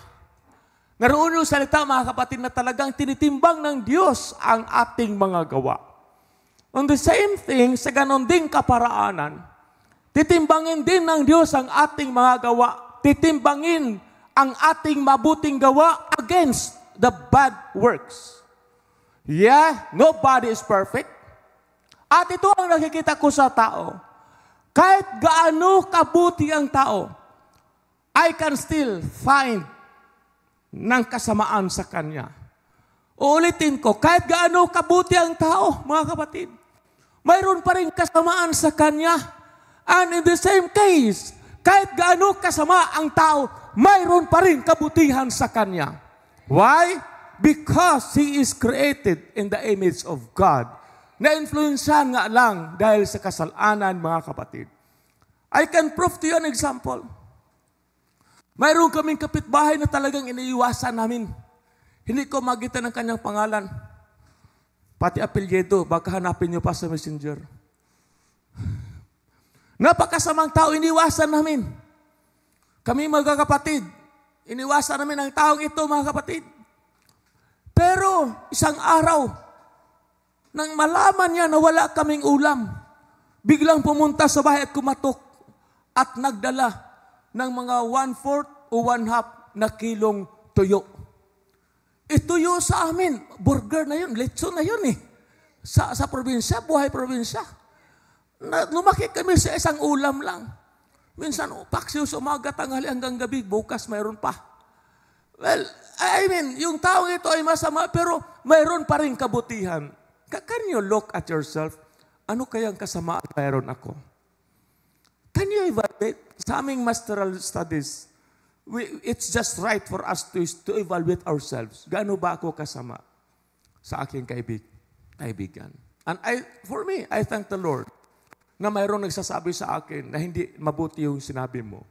Naroon yung salita, mga kapatid, na talagang tinitimbang ng Diyos ang ating mga gawa. On the same thing, sa ganon ding kaparaanan, titimbangin din ng Diyos ang ating mga gawa. Titimbangin ang ating mabuting gawa against the bad works. Yeah, nobody is perfect. At ito ang nakikita ko sa tao. Kahit gaano kabuti ang tao, I can still find ng kasamaan sa kanya. Uulitin ko, kahit gaano kabuti ang tao, mga kapatid, mayroon pa rin kasamaan sa kanya. And in the same case, kahit gaano kasama ang tao, mayroon pa rin kabutihan sa kanya. Why? Because he is created in the image of God. Na-influensyan nga lang dahil sa kasalanan, mga kapatid. I can prove to you an example. Mayroon kaming kapitbahay na talagang iniiwasan namin. Hindi ko magitan ng kanyang pangalan. Pati apelyido, baka hanapin niyo pa sa messenger. Napakasamang tao, iniwasan namin. Kami mga kapatid, iniwasan namin ang taong ito, mga kapatid. Pero isang araw, nang malaman niya na wala kaming ulam, biglang pumunta sa bahay at kumatok at nagdala ng mga 1/4 o 1/2 na kilong tuyo. Ituyo sa amin, burger na yun, lechon na yun eh. Sa probinsya, buhay probinsya. Lumaki kami sa isang ulam lang. Minsan, paksiw sa umaga, tanghali hanggang gabi, bukas mayroon pa. Well, I mean, yung taong ito ay masama, pero mayroon pa rin kabutihan. Can you look at yourself? Ano kayang kasamaan mayroon ako? Can you evaluate? Sa aming masteral studies, it's just right for us to evaluate ourselves. Gaano ba ako kasama sa aking kaibigan? And for me, I thank the Lord na mayroong nagsasabi sa akin na hindi mabuti yung sinabi mo.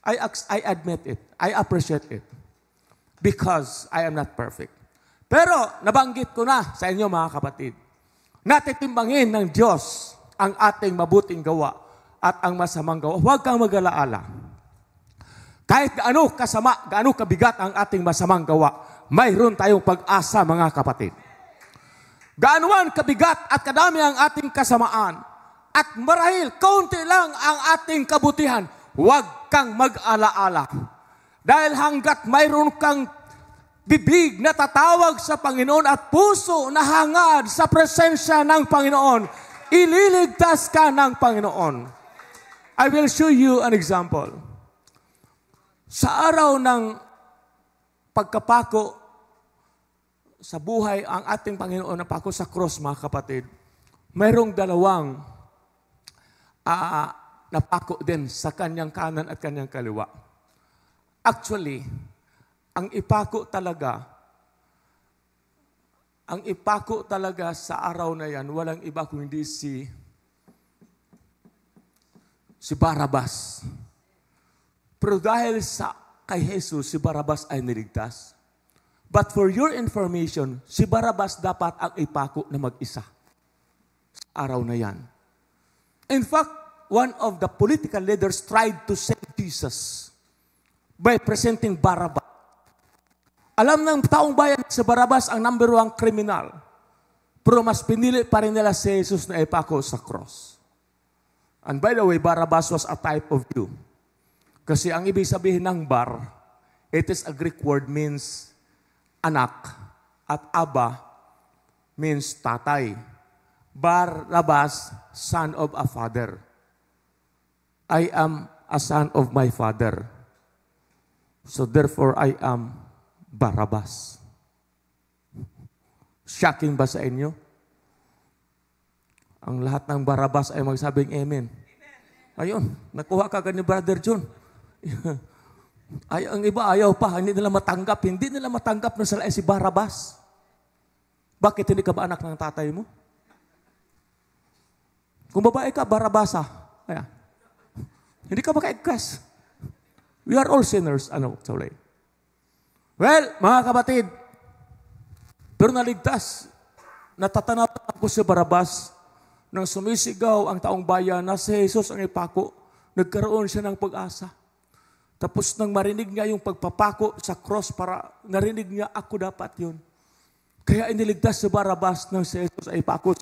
I admit it. I appreciate it. Because I am not perfect. Pero nabanggit ko na sa inyo, mga kapatid, natitimbangin ng Diyos ang ating mabuting gawa at ang masamang gawa. Huwag kang mag-alaala. Kahit gaano kasama, gaano kabigat ang ating masamang gawa, mayroon tayong pag-asa, mga kapatid. Gaanuan kabigat at kadami ang ating kasamaan, at marahil kaunti lang ang ating kabutihan, huwag kang mag-alaala. Dahil hanggat mayroon kang bibig na tatawag sa Panginoon at puso na hangad sa presensya ng Panginoon, ililigtas ka ng Panginoon. I will show you an example. Sa araw ng pagkapako sa buhay ang ating Panginoon na pako sa cross, mga kapatid, mayroong dalawang napako din sa kanyang kanan at kanyang kaliwa. Actually, ang ipako talaga sa araw na yan, walang iba kundi si Barabas. Pero dahil kay Jesus, si Barabas ay niligtas. But for your information, si Barabas dapat ang ipako na mag-isa sa araw na yan. In fact, one of the political leaders tried to save Jesus by presenting Barabas. Alam ng taong bayan si Barabas ang number 1 kriminal. Pero mas pinili pa rin nila si Jesus na ipako sa cross. And by the way, Barabas was a type of Jew. Kasi ang ibig sabihin ng bar, it is a Greek word, means anak. At Abba means tatay. Barabas, son of a father. I am a son of my father. So therefore, I am Barabas. Shocking ba sa inyo? Ang lahat ng Barabas ay magsabing amen. Ayun, nakuha ka ni Brother John. Ang iba ayaw pa, hindi nila matanggap. Hindi nila matanggap na sila ay si Barabas. Bakit hindi ka ba anak ng tatay mo? Kung babae ka, Barabasa. Ayan. Hindi ka makaigkas. We are all sinners. Sorry. Well, mga kapatid, pero naligtas. Natatanaw ako si Barabas nang sumisigaw ang taong bayan na si Jesus ang ipako. Nagkaroon siya ng pag-asa. Tapos nang marinig niya yung pagpapako sa cross, para narinig niya, ako dapat yun. Kaya iniligtas si Barabas nang si Jesus ay ipako.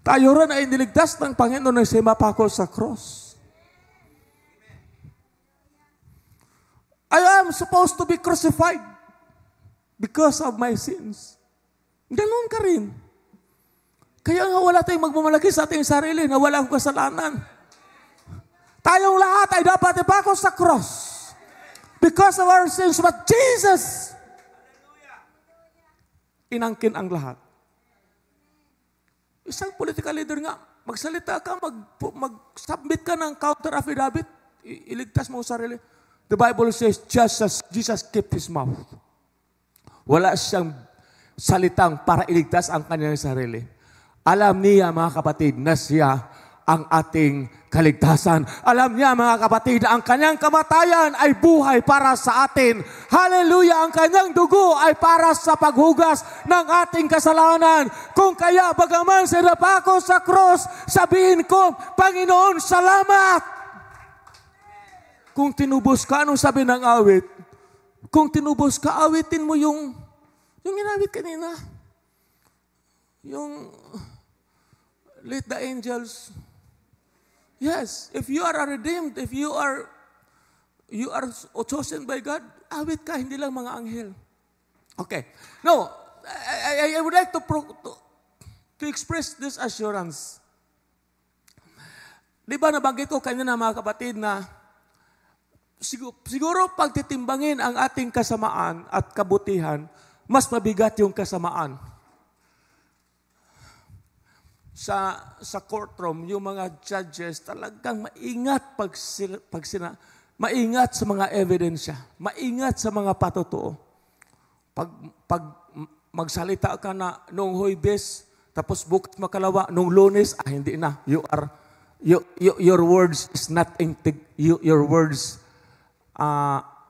Tayo rin ay iniligtas ng Panginoon nang siya mapako sa cross. I am supposed to be crucified because of my sins. Ganun ka rin. Kaya nga wala tayong magmamalaki sa ating sarili na wala akong kasalanan. Tayong lahat ay dapat ipako sa cross because of our sins. But Jesus, inangkin ang lahat. Isang political leader nga, magsalita ka, mag-submit ka ng counter affidavit, iligtas mo ang sarili. The Bible says, Jesus kept his mouth. Wala siyang salitang para iligtas ang kanyang sarili. Alam niya, mga kapatid, na siya ang ating kaligtasan. Alam niya, mga kapatid, ang kanyang kamatayan ay buhay para sa atin. Hallelujah! Ang kanyang dugo ay para sa paghugas ng ating kasalanan. Kung kaya, bagaman sinapa ko sa cross, sabihin ko, Panginoon, salamat! Kung tinubos ka, anong sabi ng awit? Kung tinubos ka, awitin mo yung inawit kanina. Yung let the angels. Yes, if you are redeemed, if you are chosen by God, awit ka, hindi lang mga anghel. Okay. No, I would like to express this assurance. Di ba nabanggit ko kanina, mga kapatid, na siguro pagtitimbangin ang ating kasamaan at kabutihan, mas mabigat yung kasamaan. Sa courtroom, yung mga judges talagang maingat maingat sa mga ebidensya, maingat sa mga patotoo. Pag magsalita ka na nung Huwebes, tapos bukas makalawa, nung Lunes, hindi na. Your words is not your words.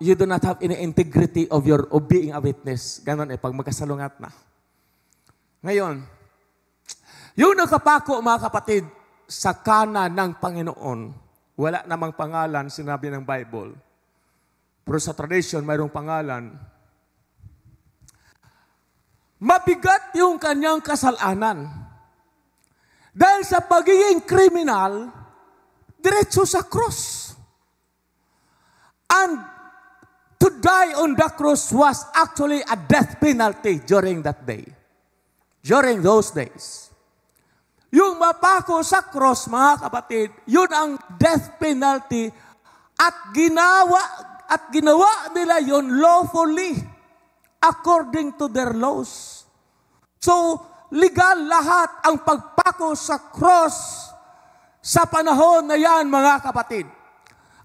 You do not have any integrity of being a witness. Ganon pag magkasalungat na. Ngayon, yung nakapako, mga kapatid, sa kanan ng Panginoon, wala namang pangalan, sinabi ng Bible. Pero sa tradition, mayroong pangalan. Mabigat yung kanyang kasalanan. Dahil sa pagiging kriminal, diretso sa cross. And to die on the cross was actually a death penalty during that day. During those days. Yung mapako sa cross, mga kapatid, yun ang death penalty at ginawa nila yun lawfully according to their laws. So, legal lahat ang pagpako sa cross sa panahon na yan, mga kapatid.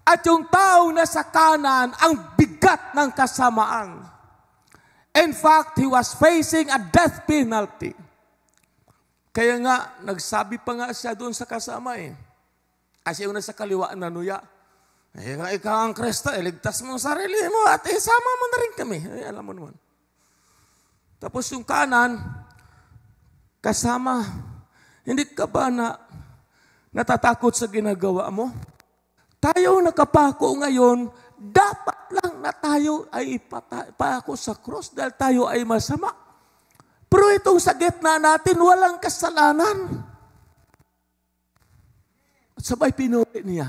At yung tao na sa kanan, ang bigat ng kasamaan. In fact, he was facing a death penalty. Kaya nga, nagsabi pa nga siya doon sa kasama Kasi yung nasa kaliwa na nuya. Ikaw ang Kristo, iligtas mo ang sarili mo at isama mo na rin kami. Alam mo naman. Tapos yung kanan, kasama, hindi ka ba natatakot sa ginagawa mo? Tayo nakapako ngayon, dapat lang na tayo ay ipako sa cross dahil tayo ay masama. Pero itong sa gitna natin, walang kasalanan. At sabay pinuli niya.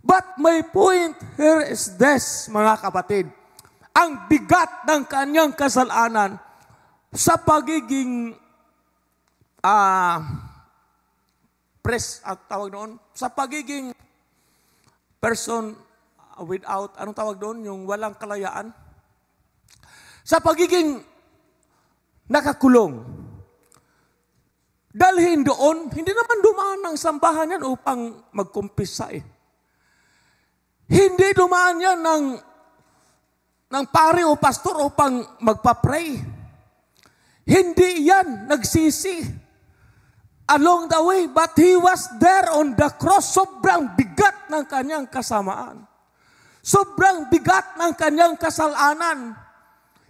But my point here is this, mga kapatid. Ang bigat ng kanyang kasalanan sa pagiging tawag noon, sa pagiging person without, anong tawag doon? Yung walang kalayaan. Sa pagiging nakakulong. Dalhin doon, hindi naman dumaan ng sambahan yan upang magkumpisa Hindi dumaan yan ng pari o pastor upang magpa-pray. Hindi yan nagsisi along the way, but he was there on the cross. Sobrang bigat ng kanyang kasamaan. Sobrang bigat ng kanyang kasalanan.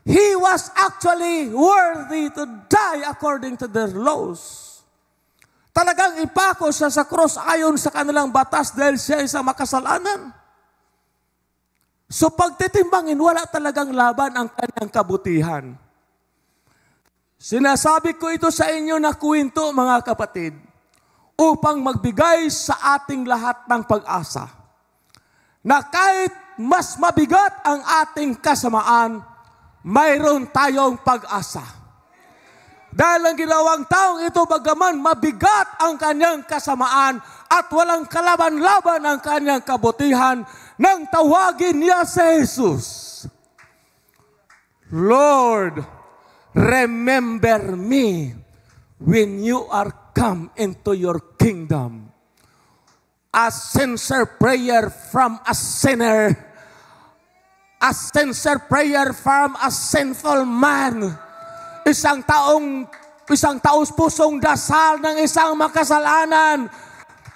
He was actually worthy to die according to their laws. Talagang ipako siya sa cross ayon sa kanilang batas dahil siya isang makasalanan. So pagtitimbangin, wala talagang laban ang kanyang kabutihan. Sinasabi ko ito sa inyo na kwento, mga kapatid, upang magbigay sa ating lahat ng pag-asa na kahit mas mabigat ang ating kasamaan, mayroon tayong pag-asa. Dahil ang ginawang taong ito, bagaman mabigat ang kanyang kasamaan at walang kalaban-laban ang kanyang kabutihan, nang tawagin niya si Jesus, Lord, remember me when you are come into your kingdom. A sincere prayer from a sinner, a sincere prayer from a sinful man, isang taos pusong dasal ng isang makasalanan.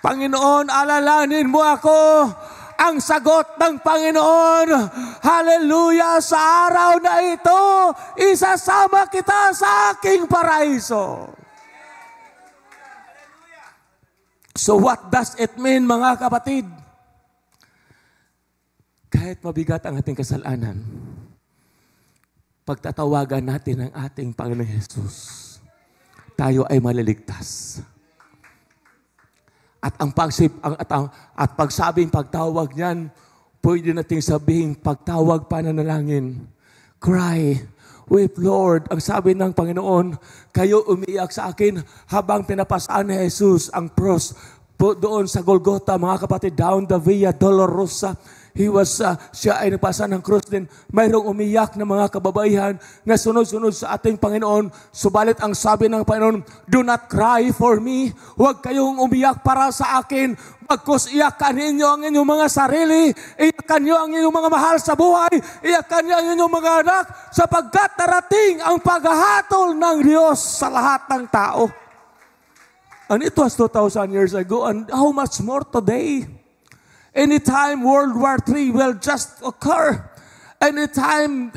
Panginoon, alalahanin mo ako. Ang sagot ng Panginoon, hallelujah, sa araw na ito, isasama kita sa aking paraiso. So what does it mean, mga kapatid? Kahit mabigat ang ating kasalanan, pagtatawagan natin ang ating Panginoon Jesus, tayo ay maliligtas. At pagsabing pagtawag niyan, pwede nating sabihin pagtawag pananalangin. Cry, weep, Lord. Ang sabi ng Panginoon, kayo umiiyak sa akin habang pinapasaan ni Jesus ang cross doon sa Golgotha, mga kapatid, down the Via Dolorosa. Siya ay nagpasa ng krus din. Mayroong umiyak na mga kababaihan na sunod-sunod sa ating Panginoon. Subalit ang sabi ng Panginoon, do not cry for me. Huwag kayong umiyak para sa akin. Bagkus iyakan ninyo ang inyong mga sarili. Iyakan niyo ang inyong mga mahal sa buhay. Iyakan niyo ang inyong mga anak, sapagkat darating ang paghahatol ng Diyos sa lahat ng tao. And it was 2,000 years ago. And how much more today? Anytime World War III will just occur. Anytime,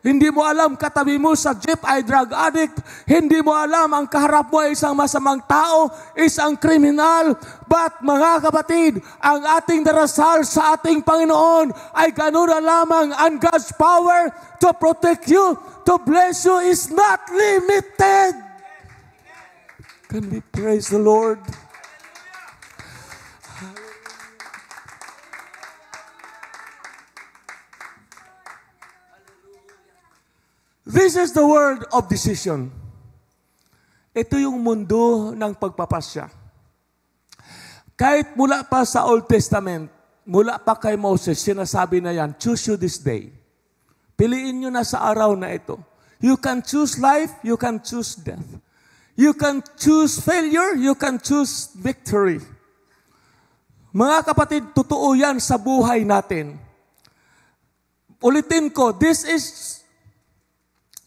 hindi mo alam, katabi mo sa jeep ay drug addict. Hindi mo alam, ang kaharap mo ay isang masamang tao, isang kriminal. But mga kapatid, ang ating darasal sa ating Panginoon ay ganoon na lamang. And God's power to protect you, to bless you is not limited. Can we praise the Lord? This is the world of decision. Ito yung mundo ng pagpapasya. Kahit mula pa sa Old Testament, mula pa kay Moses, sinasabi na yan, choose you this day. Piliin nyo na sa araw na ito. You can choose life, you can choose death. You can choose failure, you can choose victory. Mga kapatid, totoo yan sa buhay natin. Ulitin ko, this is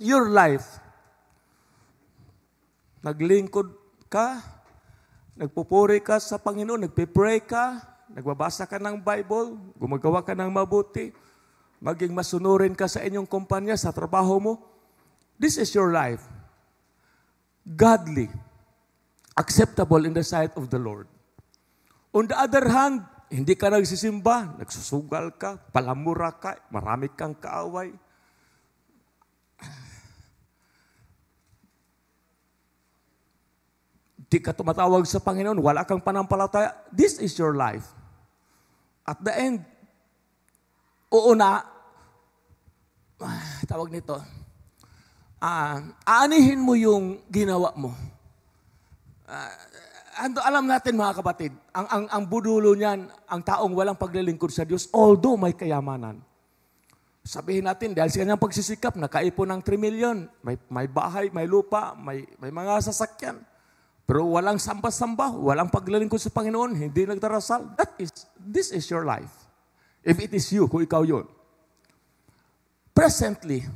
your life. Naglingkod ka, nagpupuri ka sa Panginoon, nagpipray ka, nagbabasa ka ng Bible, gumagawa ka ng mabuti, maging masunurin ka sa inyong kumpanya, sa trabaho mo. This is your life. Godly, acceptable in the sight of the Lord. On the other hand, hindi ka nagsisimba, nagsusugal ka, palamura ka, marami kang kaaway. Di ka tumatawag sa Panginoon, wala kang panampalataya. This is your life. At the end, tawag nito, aanihin mo yung ginawa mo. Alam natin mga kapatid, ang budulo niyan, ang taong walang paglilingkod sa Diyos, although may kayamanan. Sabihin natin, dahil sa kanyang pagsisikap, nakaipon ng 3 million, may bahay, may lupa, may mga sasakyan. Pero walang samba-samba, walang paglilingkod sa Panginoon, hindi nagdarasal. This is your life. If it is you, kung ikaw yun. Presently,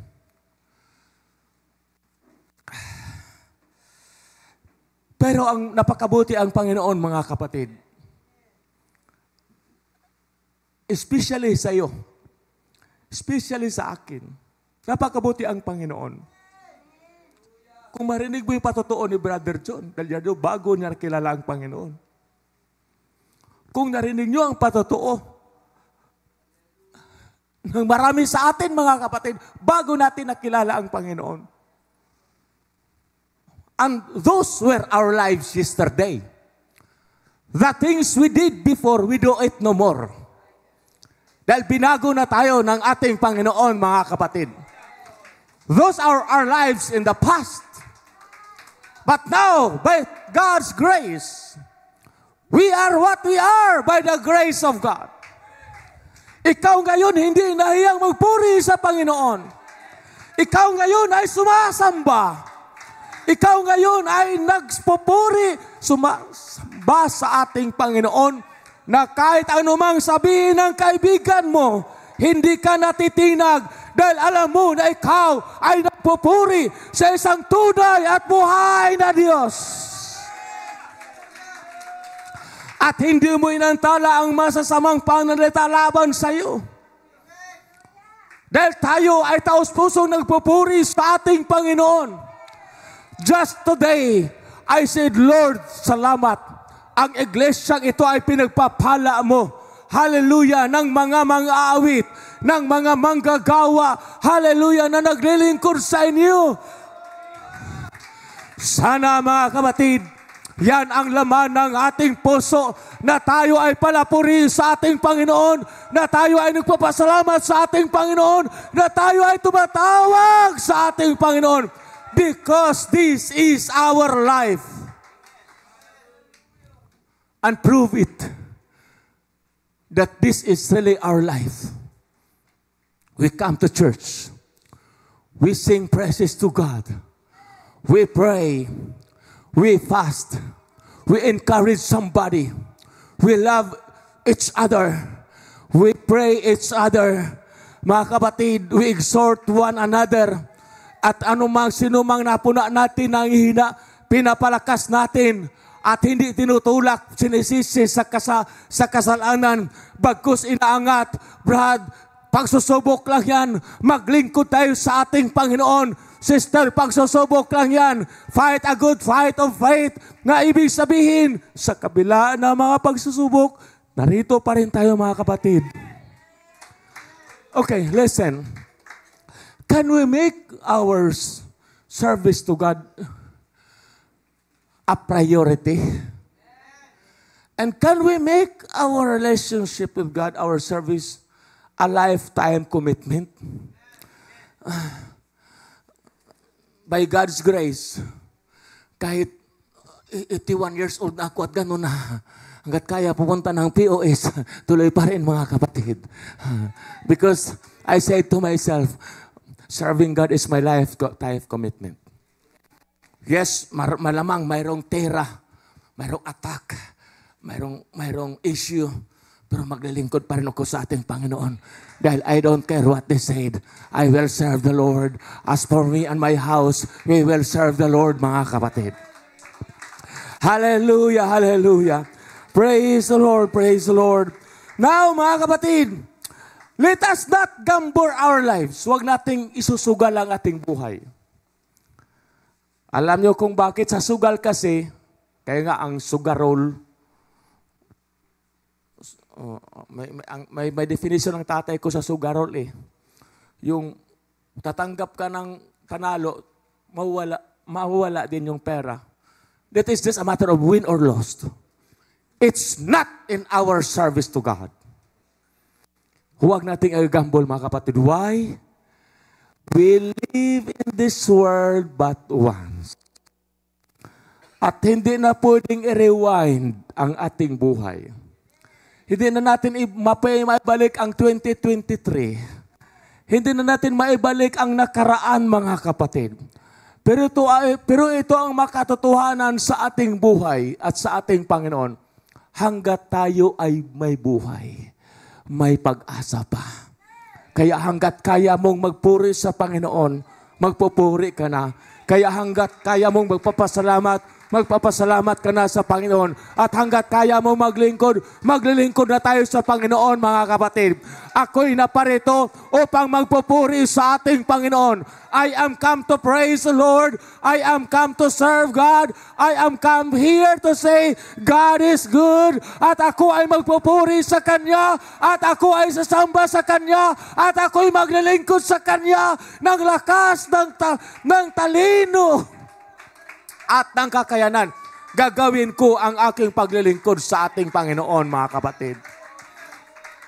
pero ang napakabuti ang Panginoon, mga kapatid. Especially sa iyo. Especially sa akin. Napakabuti ang Panginoon. Kung marinig mo yung patotoo ni Brother John, dahil bago niya kilala ang Panginoon. Kung narinig nyo ang patotoo ng marami sa atin, mga kapatid, bago natin nakilala ang Panginoon. And those were our lives yesterday. The things we did before, we do it no more. Dahil binago na tayo ng ating Panginoon, mga kapatid. Those are our lives in the past. But now, by God's grace, we are what we are by the grace of God. Ikaw ngayon hindi nahiyang magpuri sa Panginoon. Ikaw ngayon ay sumasamba. Ikaw ngayon ay nagpupuri, sumasamba sa ating Panginoon, na kahit anumang sabihin ng kaibigan mo, hindi ka natitinag dahil alam mo na ikaw ay nagpupuri sa isang tunay at buhay na Diyos. At hindi mo inantala ang masasamang pananalita laban sa iyo. Dahil tayo ay taos-pusong nagpupuri sa ating Panginoon. Just today, I said, Lord, salamat. Ang iglesyang ito ay pinagpapala mo. Hallelujah, ng mga mang-aawit, ng mga manggagawa. Hallelujah, na naglilingkod sa inyo. Sana mga kapatid, yan ang laman ng ating puso, na tayo ay palapuri sa ating Panginoon, na tayo ay nagpapasalamat sa ating Panginoon, na tayo ay tumatawag sa ating Panginoon. Because this is our life. And prove it that this is really our life. We come to church. We sing praises to God. We pray. We fast. We encourage somebody. We love each other. We pray each other. Mga kapatid, we exhort one another. At anumang sinumang napuna natin ng hina, pinapalakas natin. At hindi tinutulak, sinisisi sa kasalanan. Bagkus inaangat, Brad, pagsusubok lang yan. Maglingkod tayo sa ating Panginoon. Sister, pagsusubok lang yan. Fight a good fight of faith. Na ibig sabihin, sa kabila ng mga pagsusubok, narito pa rin tayo mga kapatid. Okay, listen. Can we make our service to God a priority? And can we make our relationship with God, our service, a lifetime commitment? By God's grace, kahit 81 years old na ako at gano'n na, hanggat kaya pupunta ng POS, tuloy pa rin mga kapatid. Because I said to myself, serving God is my lifetime commitment. Yes, malamang mayroong tera, mayroong attack, mayroong issue, pero maglilingkod pa rin ako sa ating Panginoon. Dahil I don't care what they said, I will serve the Lord. As for me and my house, we will serve the Lord, mga kapatid. Hallelujah, hallelujah. Praise the Lord, praise the Lord. Now, mga kapatid, let us not gamble our lives. Huwag nating isusugal ang ating buhay. Alam niyo kung bakit sa sugal kasi, kaya nga ang sugarol, may definition ng tatay ko sa sugarol eh. Yung tatanggap ka ng panalo, mawawala din yung pera. That is just a matter of win or lost. It's not in our service to God. Huwag nating i-gamble mga kapatid. Why? We live in this world but once. At hindi na pwedeng i-rewind ang ating buhay. Hindi na natin maibalik ang 2023. Hindi na natin maibalik ang nakaraan mga kapatid. Pero ito ang makatotohanan sa ating buhay at sa ating Panginoon. Hanggat tayo ay may buhay, may pag-asa pa. Kaya hanggat kaya mong magpuri sa Panginoon, magpupuri ka na. Kaya hanggat kaya mong magpapasalamat ka na sa Panginoon. At hanggat kaya mong maglilingkod na tayo sa Panginoon, mga kapatid. Ako'y naparito upang magpupuri sa ating Panginoon. I am come to praise the Lord. I am come to serve God. I am come here to say, God is good. At ako ay magpupuri sa Kanya. At ako ay sasamba sa Kanya. At ako'y maglilingkod sa Kanya ng lakas, ng talino, at ng kakayanan. Gagawin ko ang aking paglilingkod sa ating Panginoon, mga kapatid.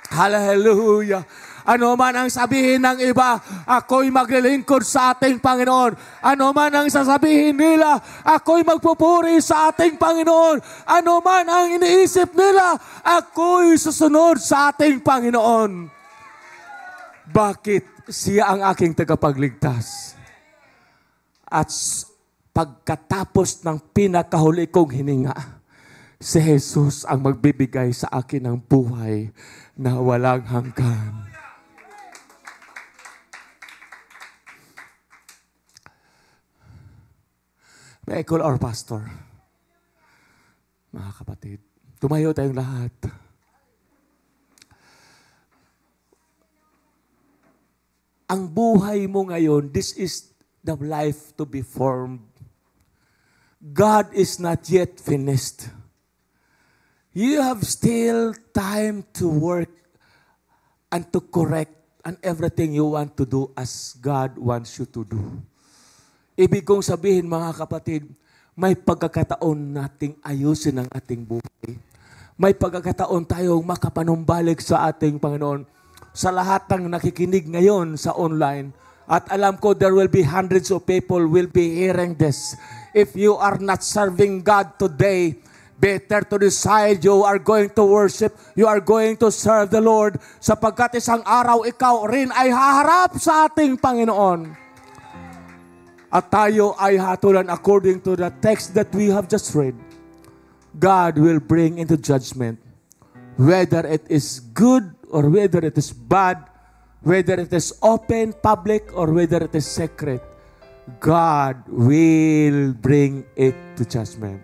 Hallelujah. Ano man ang sabihin ng iba, ako'y maglilingkod sa ating Panginoon. Ano man ang sasabihin nila, ako'y magpupuri sa ating Panginoon. Ano man ang iniisip nila, ako'y susunod sa ating Panginoon. Bakit? Siya ang aking tagapagligtas. At pagkatapos ng pinakahuli kong hininga, si Jesus ang magbibigay sa akin ng buhay na walang hanggan. May I call our pastor? Mga kapatid, tumayo tayong lahat. Ang buhay mo ngayon, this is the life to be formed. God is not yet finished. You have still time to work and to correct and everything you want to do as God wants you to do. Ibig kong sabihin, mga kapatid, may pagkakataon nating ayusin ang ating buhay. May pagkakataon tayong makapanumbalik sa ating Panginoon. Sa lahat ng nakikinig ngayon sa online, at alam ko there will be hundreds of people will be hearing this. If you are not serving God today, better to decide you are going to worship, you are going to serve the Lord, sapagkat isang araw ikaw rin ay haharap sa ating Panginoon. At tayo ay hatulan according to the text that we have just read. God will bring into judgment whether it is good or whether it is bad, whether it is open, public, or whether it is secret. God will bring it to judgment.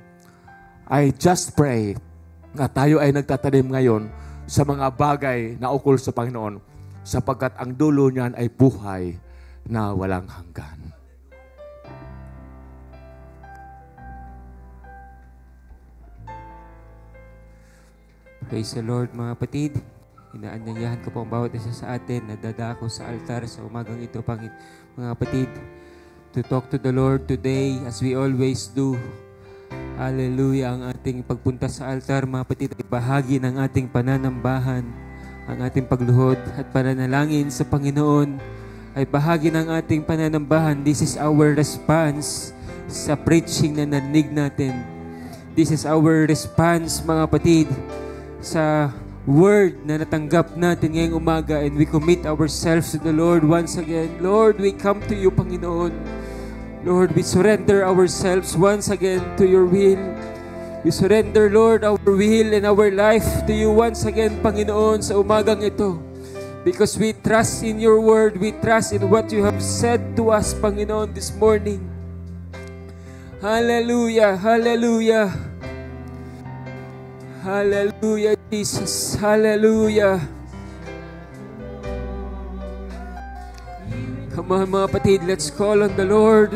I just pray na tayo ay nagtatanim ngayon sa mga bagay na ukol sa Panginoon, sapagkat ang dulo niyan ay buhay na walang hanggan. Praise the Lord, mga kapatid. Inaanyayahan ko po ang bawat isa sa atin na dadako sa altar sa umagang ito, mga kapatid, to talk to the Lord today as we always do. Hallelujah. Ang ating pagpunta sa altar, mga kapatid, ay bahagi ng ating pananambahan. Ang ating pagluhod at pananalangin sa Panginoon ay bahagi ng ating pananambahan. This is our response sa preaching na narinig natin. This is our response, mga kapatid, sa word na natanggap natin ngayong umaga, and we commit ourselves to the Lord once again. Lord, we come to you, Panginoon. Lord, we surrender ourselves once again to your will. We surrender, Lord, our will and our life to you once again, Panginoon, sa umagang ito. Because we trust in your word, we trust in what you have said to us, Panginoon, this morning. Hallelujah, hallelujah. Hallelujah, Jesus. Hallelujah. Come on, mga kapatid, let's call on the Lord.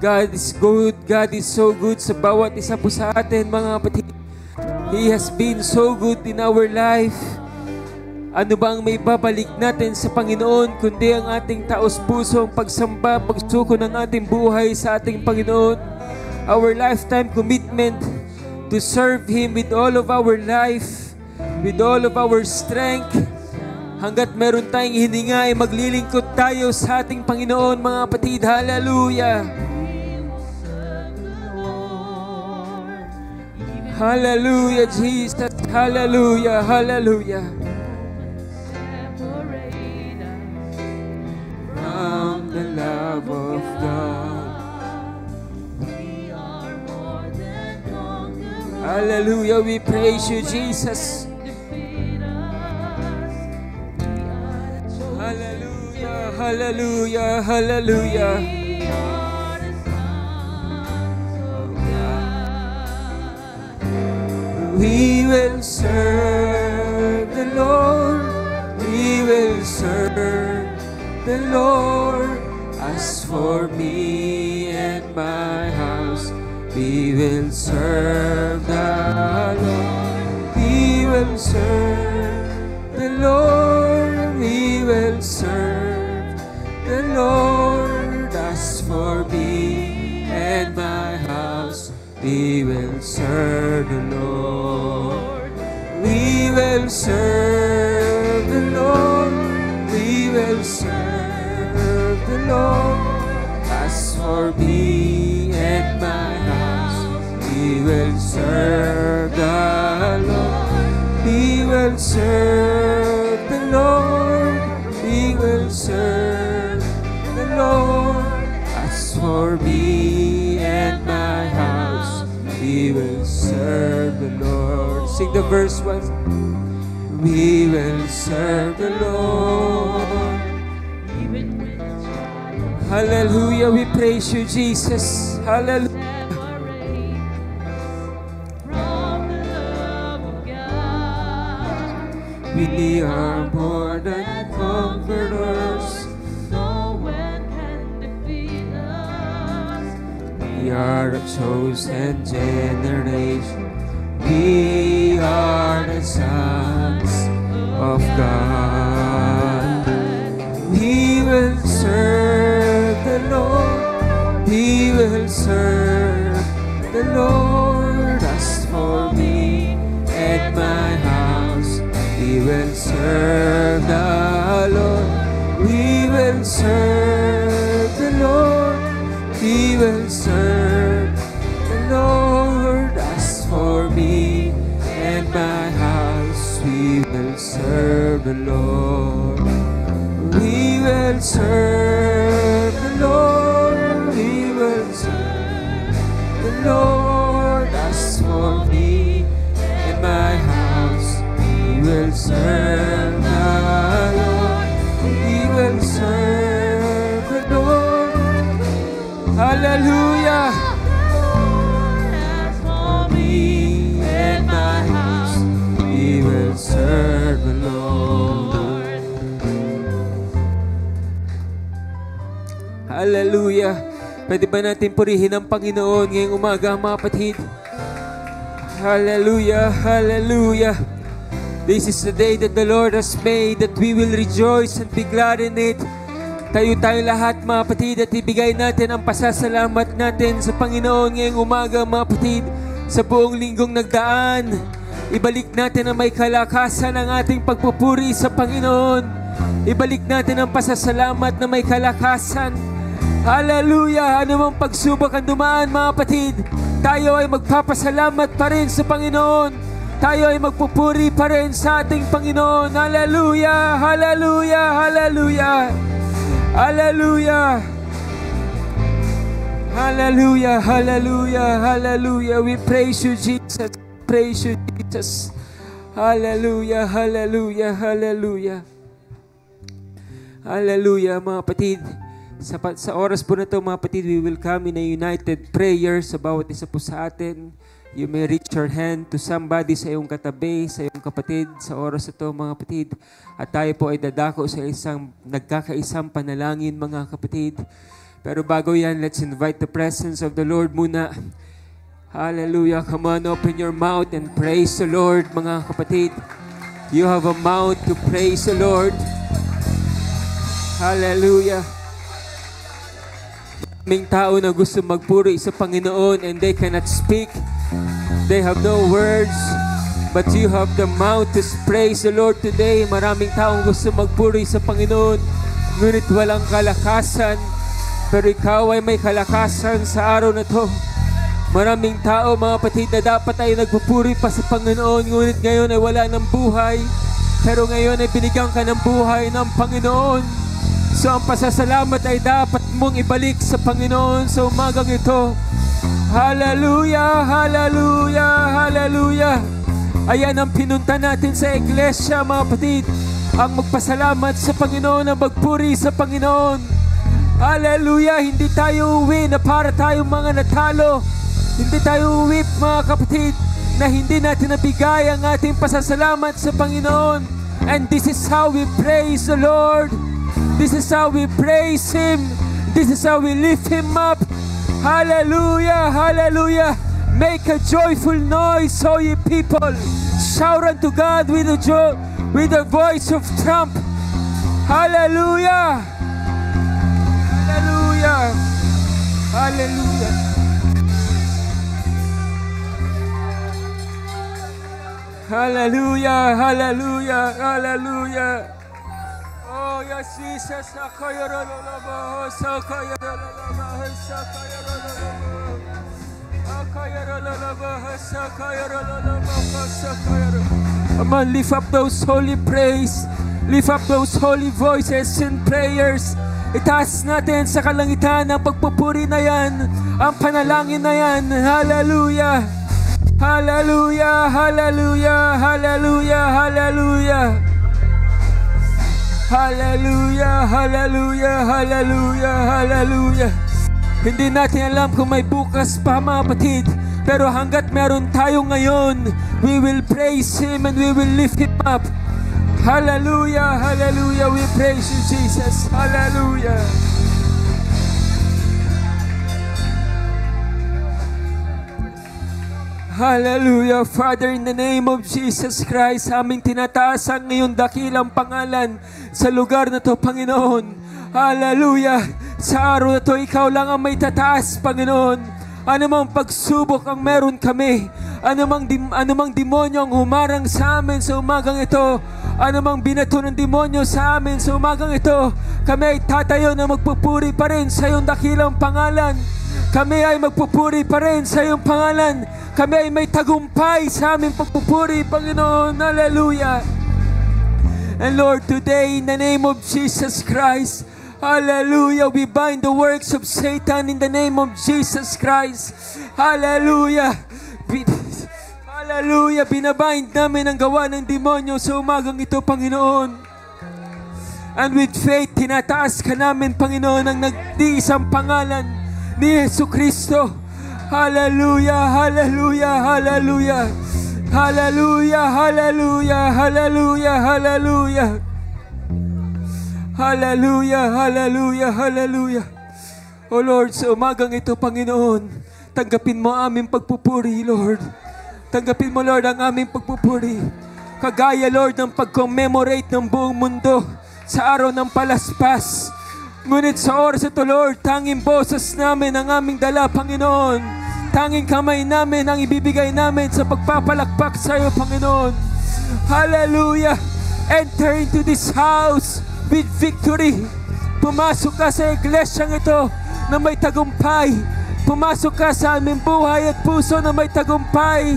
God is good. God is so good sa bawat isa po sa atin, mga kapatid. He has been so good in our life. Ano ba ang may babalik natin sa Panginoon kundi ang ating taos-pusong pagsamba, pagsuko ng ating buhay sa ating Panginoon. Our lifetime commitment to serve Him with all of our life, with all of our strength. Hanggat meron tayong hininga ay maglilingkod tayo sa ating Panginoon, mga kapatid. Hallelujah! Hallelujah, Jesus! Hallelujah! Hallelujah! From the love of God, hallelujah, we praise you, Jesus. Hallelujah, hallelujah, hallelujah. We will serve the Lord. We will serve the Lord. As for me and my house, we will serve the Lord. We will serve the Lord. We will serve the Lord. As for me and my house, we will serve the Lord. We will serve the Lord. As for me and my house, we will serve the Lord. We will serve the Lord. We will serve the Lord. As for me and my house, we will serve the Lord. Sing the verse once. We will serve the Lord. Hallelujah. We praise you, Jesus. Hallelujah. We are more than conquerors. No one can defeat us. We are a chosen generation. We are the sons of God. We will serve the Lord. We will serve the Lord. As for me and my house, we will serve the Lord. We will serve the Lord. We will serve the Lord. As for me and my house, we will serve the Lord. We will serve the Lord. We will serve the Lord. As for me and my house, we will serve the Lord. We will serve the Lord. Hallelujah. As for me And my house, we will serve the Lord. Hallelujah. Pwede ba natin purihin ang Panginoon ngayong umaga, mga kapatid? Hallelujah, hallelujah. This is the day that the Lord has made, that we will rejoice and be glad in it. Tayo lahat, mga kapatid, at ibigay natin ang pasasalamat natin sa Panginoon ngayong umaga, mga kapatid. Sa buong linggong nagdaan, ibalik natin ang may kalakasan ng ating pagpupuri sa Panginoon. Ibalik natin ang pasasalamat na may kalakasan. Hallelujah! Anumang pagsubok ang dumaan, mga kapatid, tayo ay magpapasalamat pa rin sa Panginoon. Tayo ay magpupuri pa rin sa ating Panginoon. Hallelujah! Hallelujah! Hallelujah! Hallelujah! Hallelujah! Hallelujah! Hallelujah! We praise you, Jesus. Praise you, Jesus. Hallelujah! Hallelujah! Hallelujah! Hallelujah, mga kapatid. Sa oras po na ito, mga kapatid, we will come in a united prayer sa bawat isa po sa atin. You may reach your hand to somebody sa iyong katabi, sa iyong kapatid, sa oras ito, mga kapatid. At tayo po ay dadako sa isang nagkakaisang panalangin, mga kapatid. Pero bago yan, let's invite the presence of the Lord muna. Hallelujah. Come on, open your mouth and praise the Lord, mga kapatid. You have a mouth to praise the Lord. Hallelujah. Maraming tao na gusto magpuri sa Panginoon and they cannot speak. They have no words. But you have the mouth to praise the Lord today. Maraming taong gusto magpuri sa Panginoon, ngunit walang kalakasan. Pero ikaw ay may kalakasan sa araw na to. Maraming tao, mga kapatid, na dapat ay nagpupuri pa sa Panginoon, ngunit ngayon ay wala ng buhay. Pero ngayon ay binigyan ka ng buhay ng Panginoon. So ang pasasalamat ay dapat mong ibalik sa Panginoon sa umagang ito. Hallelujah! Hallelujah! Hallelujah! Ayan ang pinunta natin sa iglesia, mga kapatid. Ang magpasalamat sa Panginoon, ang magpuri sa Panginoon. Hallelujah! Hindi tayo uwi na para tayo mga natalo. Hindi tayo uwi, mga kapatid, na hindi natin nabigay ang ating pasasalamat sa Panginoon. And this is how we praise the Lord. This is how we praise Him. This is how we lift Him up. Hallelujah, hallelujah. Make a joyful noise, all ye people. Shout unto God with a voice of trump. Hallelujah. Hallelujah. Hallelujah. Hallelujah, hallelujah, hallelujah. Oh, Yes, Jesus. Come on, lift up those holy praise. Lift up those holy voices and prayers. Itaas natin sa kalangitan ang pagpupuri na yan, ang panalangin na yan. Hallelujah! Hallelujah! Hallelujah! Hallelujah! Hallelujah! Hallelujah! Hallelujah! Hallelujah! Hallelujah! Hindi natin alam kung may bukas pa, mga kapatid, pero hanggat meron tayo ngayon, we will praise Him and we will lift Him up. Hallelujah, hallelujah, we praise you, Jesus. Hallelujah. Hallelujah, Father, in the name of Jesus Christ, aming tinataas ang iyong dakilang pangalan sa lugar na to, Panginoon. Hallelujah, sa araw na to, ikaw lang ang may tataas, Panginoon. Anumang pagsubok ang meron kami, anumang demonyo ang humarang sa amin sa umagang ito, anumang binato ng demonyo sa amin sa umagang ito, kami ay tatayo na magpupuri pa rin sa iyong dakilang pangalan. Kami ay magpupuri pa rin sa iyong pangalan. Kami ay may tagumpay sa aming pagpupuri, Panginoon. Hallelujah. And Lord, today in the name of Jesus Christ, hallelujah, we bind the works of Satan in the name of Jesus Christ. Hallelujah. Hallelujah, binabind namin ang gawa ng demonyo sa umagang ito, Panginoon. And with faith, tinataas ka namin, Panginoon, ang nag-iisang pangalan ni Jesucristo. Hallelujah, hallelujah, hallelujah. Hallelujah, hallelujah, hallelujah, hallelujah. Hallelujah, hallelujah, hallelujah. O Lord, sa umagang ito, Panginoon, tanggapin mo aming pagpupuri, Lord. Tanggapin mo, Lord, ang aming pagpupuri. Kagaya, Lord, ng pag-commemorate ng buong mundo sa araw ng palaspas. Ngunit sa oras ito, Lord, tanging boses namin ang aming dala, Panginoon. Tanging kamay namin ang ibibigay namin sa pagpapalakpak sa iyo, Panginoon. Hallelujah. Enter into this house with victory. Pumasok ka sa iglesyang ito na may tagumpay. Pumasok ka sa aming buhay at puso na may tagumpay.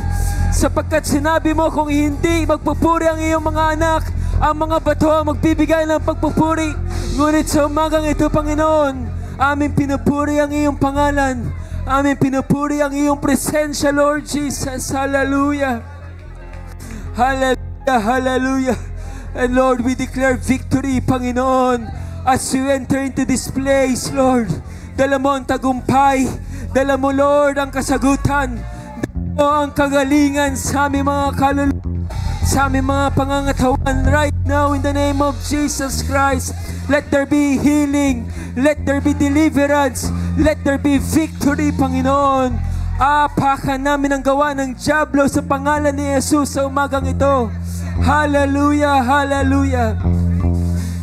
Sapagkat sinabi mo, kung hindi magpupuri ang iyong mga anak, ang mga bato ang magbibigay ng pagpupuri. Ngunit sa umagang ito, Panginoon, aming pinupuri ang iyong pangalan. Aming pinupuri ang iyong presensya, Lord Jesus. Hallelujah. Hallelujah, hallelujah. And Lord, we declare victory, Panginoon, as we enter into this place, Lord. Dala mo ang tagumpay. Dala mo, Lord, ang kasagutan. Dala mo ang kagalingan sa aming mga kaluluwa, sa aming mga pangangatawan right now in the name of Jesus Christ. Let there be healing. Let there be deliverance. Let there be victory, Panginoon. Apakan namin ang gawa ng dyablo sa pangalan ni Jesus sa umagang ito. Hallelujah, hallelujah.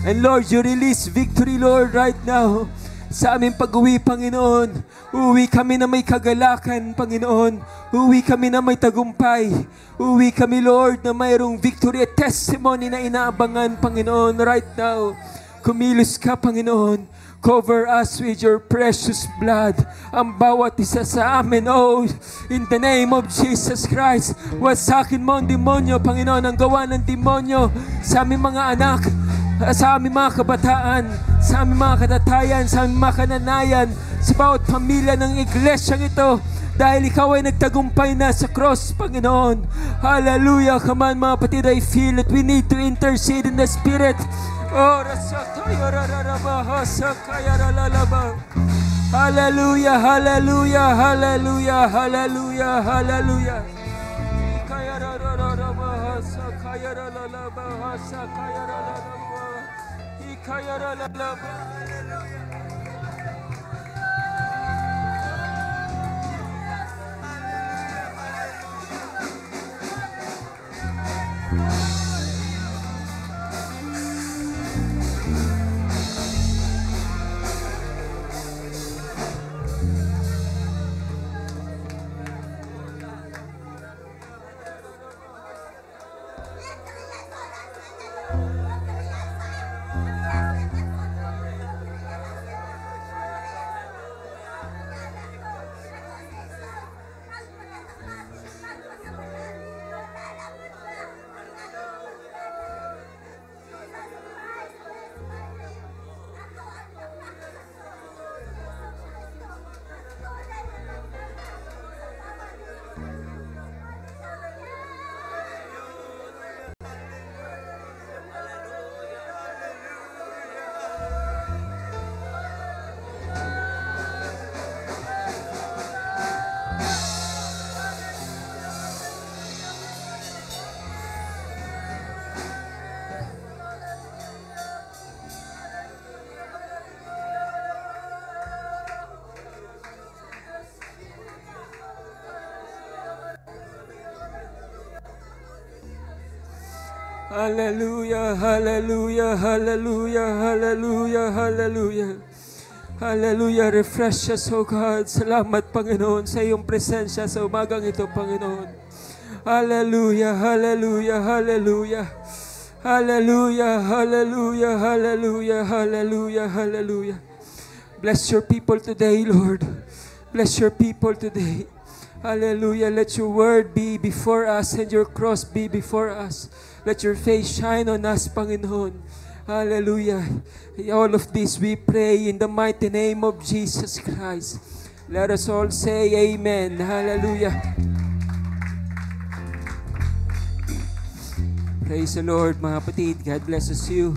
And Lord, you release victory, Lord, right now. Sa aming pag-uwi, Panginoon, uwi kami na may kagalakan, Panginoon. Uwi kami na may tagumpay. Uwi kami, Lord, na mayroong victory at testimony na inaabangan, Panginoon, right now. Kumilos ka, Panginoon. Cover us with your precious blood. Ang bawat isa sa amin, oh, in the name of Jesus Christ. Wasakin mo ang demonyo, Panginoon, ang gawa ng demonyo sa aming mga anak, sa aming mga kabataan, sa aming mga katatayan, sa aming mga kananayan, sa bawat pamilya ng iglesyang ito, dahil ikaw ay nagtagumpay na sa cross, Panginoon. Hallelujah. Come on, mga kapatid, I feel that we need to intercede in the Spirit. Oh, hallelujah, hallelujah, hallelujah, hallelujah, hallelujah. Hallelujah, hallelujah, hallelujah, hallelujah, hallelujah. Hallelujah, refresh us, O God. Salamat, Panginoon, sa iyong presensya sa umagang ito, Panginoon. Hallelujah, hallelujah, hallelujah. Hallelujah, hallelujah, hallelujah, hallelujah, hallelujah. Bless your people today, Lord. Bless your people today. Hallelujah. Let your word be before us and your cross be before us. Let your face shine on us, Panginoon. Hallelujah. All of this we pray in the mighty name of Jesus Christ. Let us all say amen. Hallelujah. Praise the Lord, mga kapatid. God blesses you.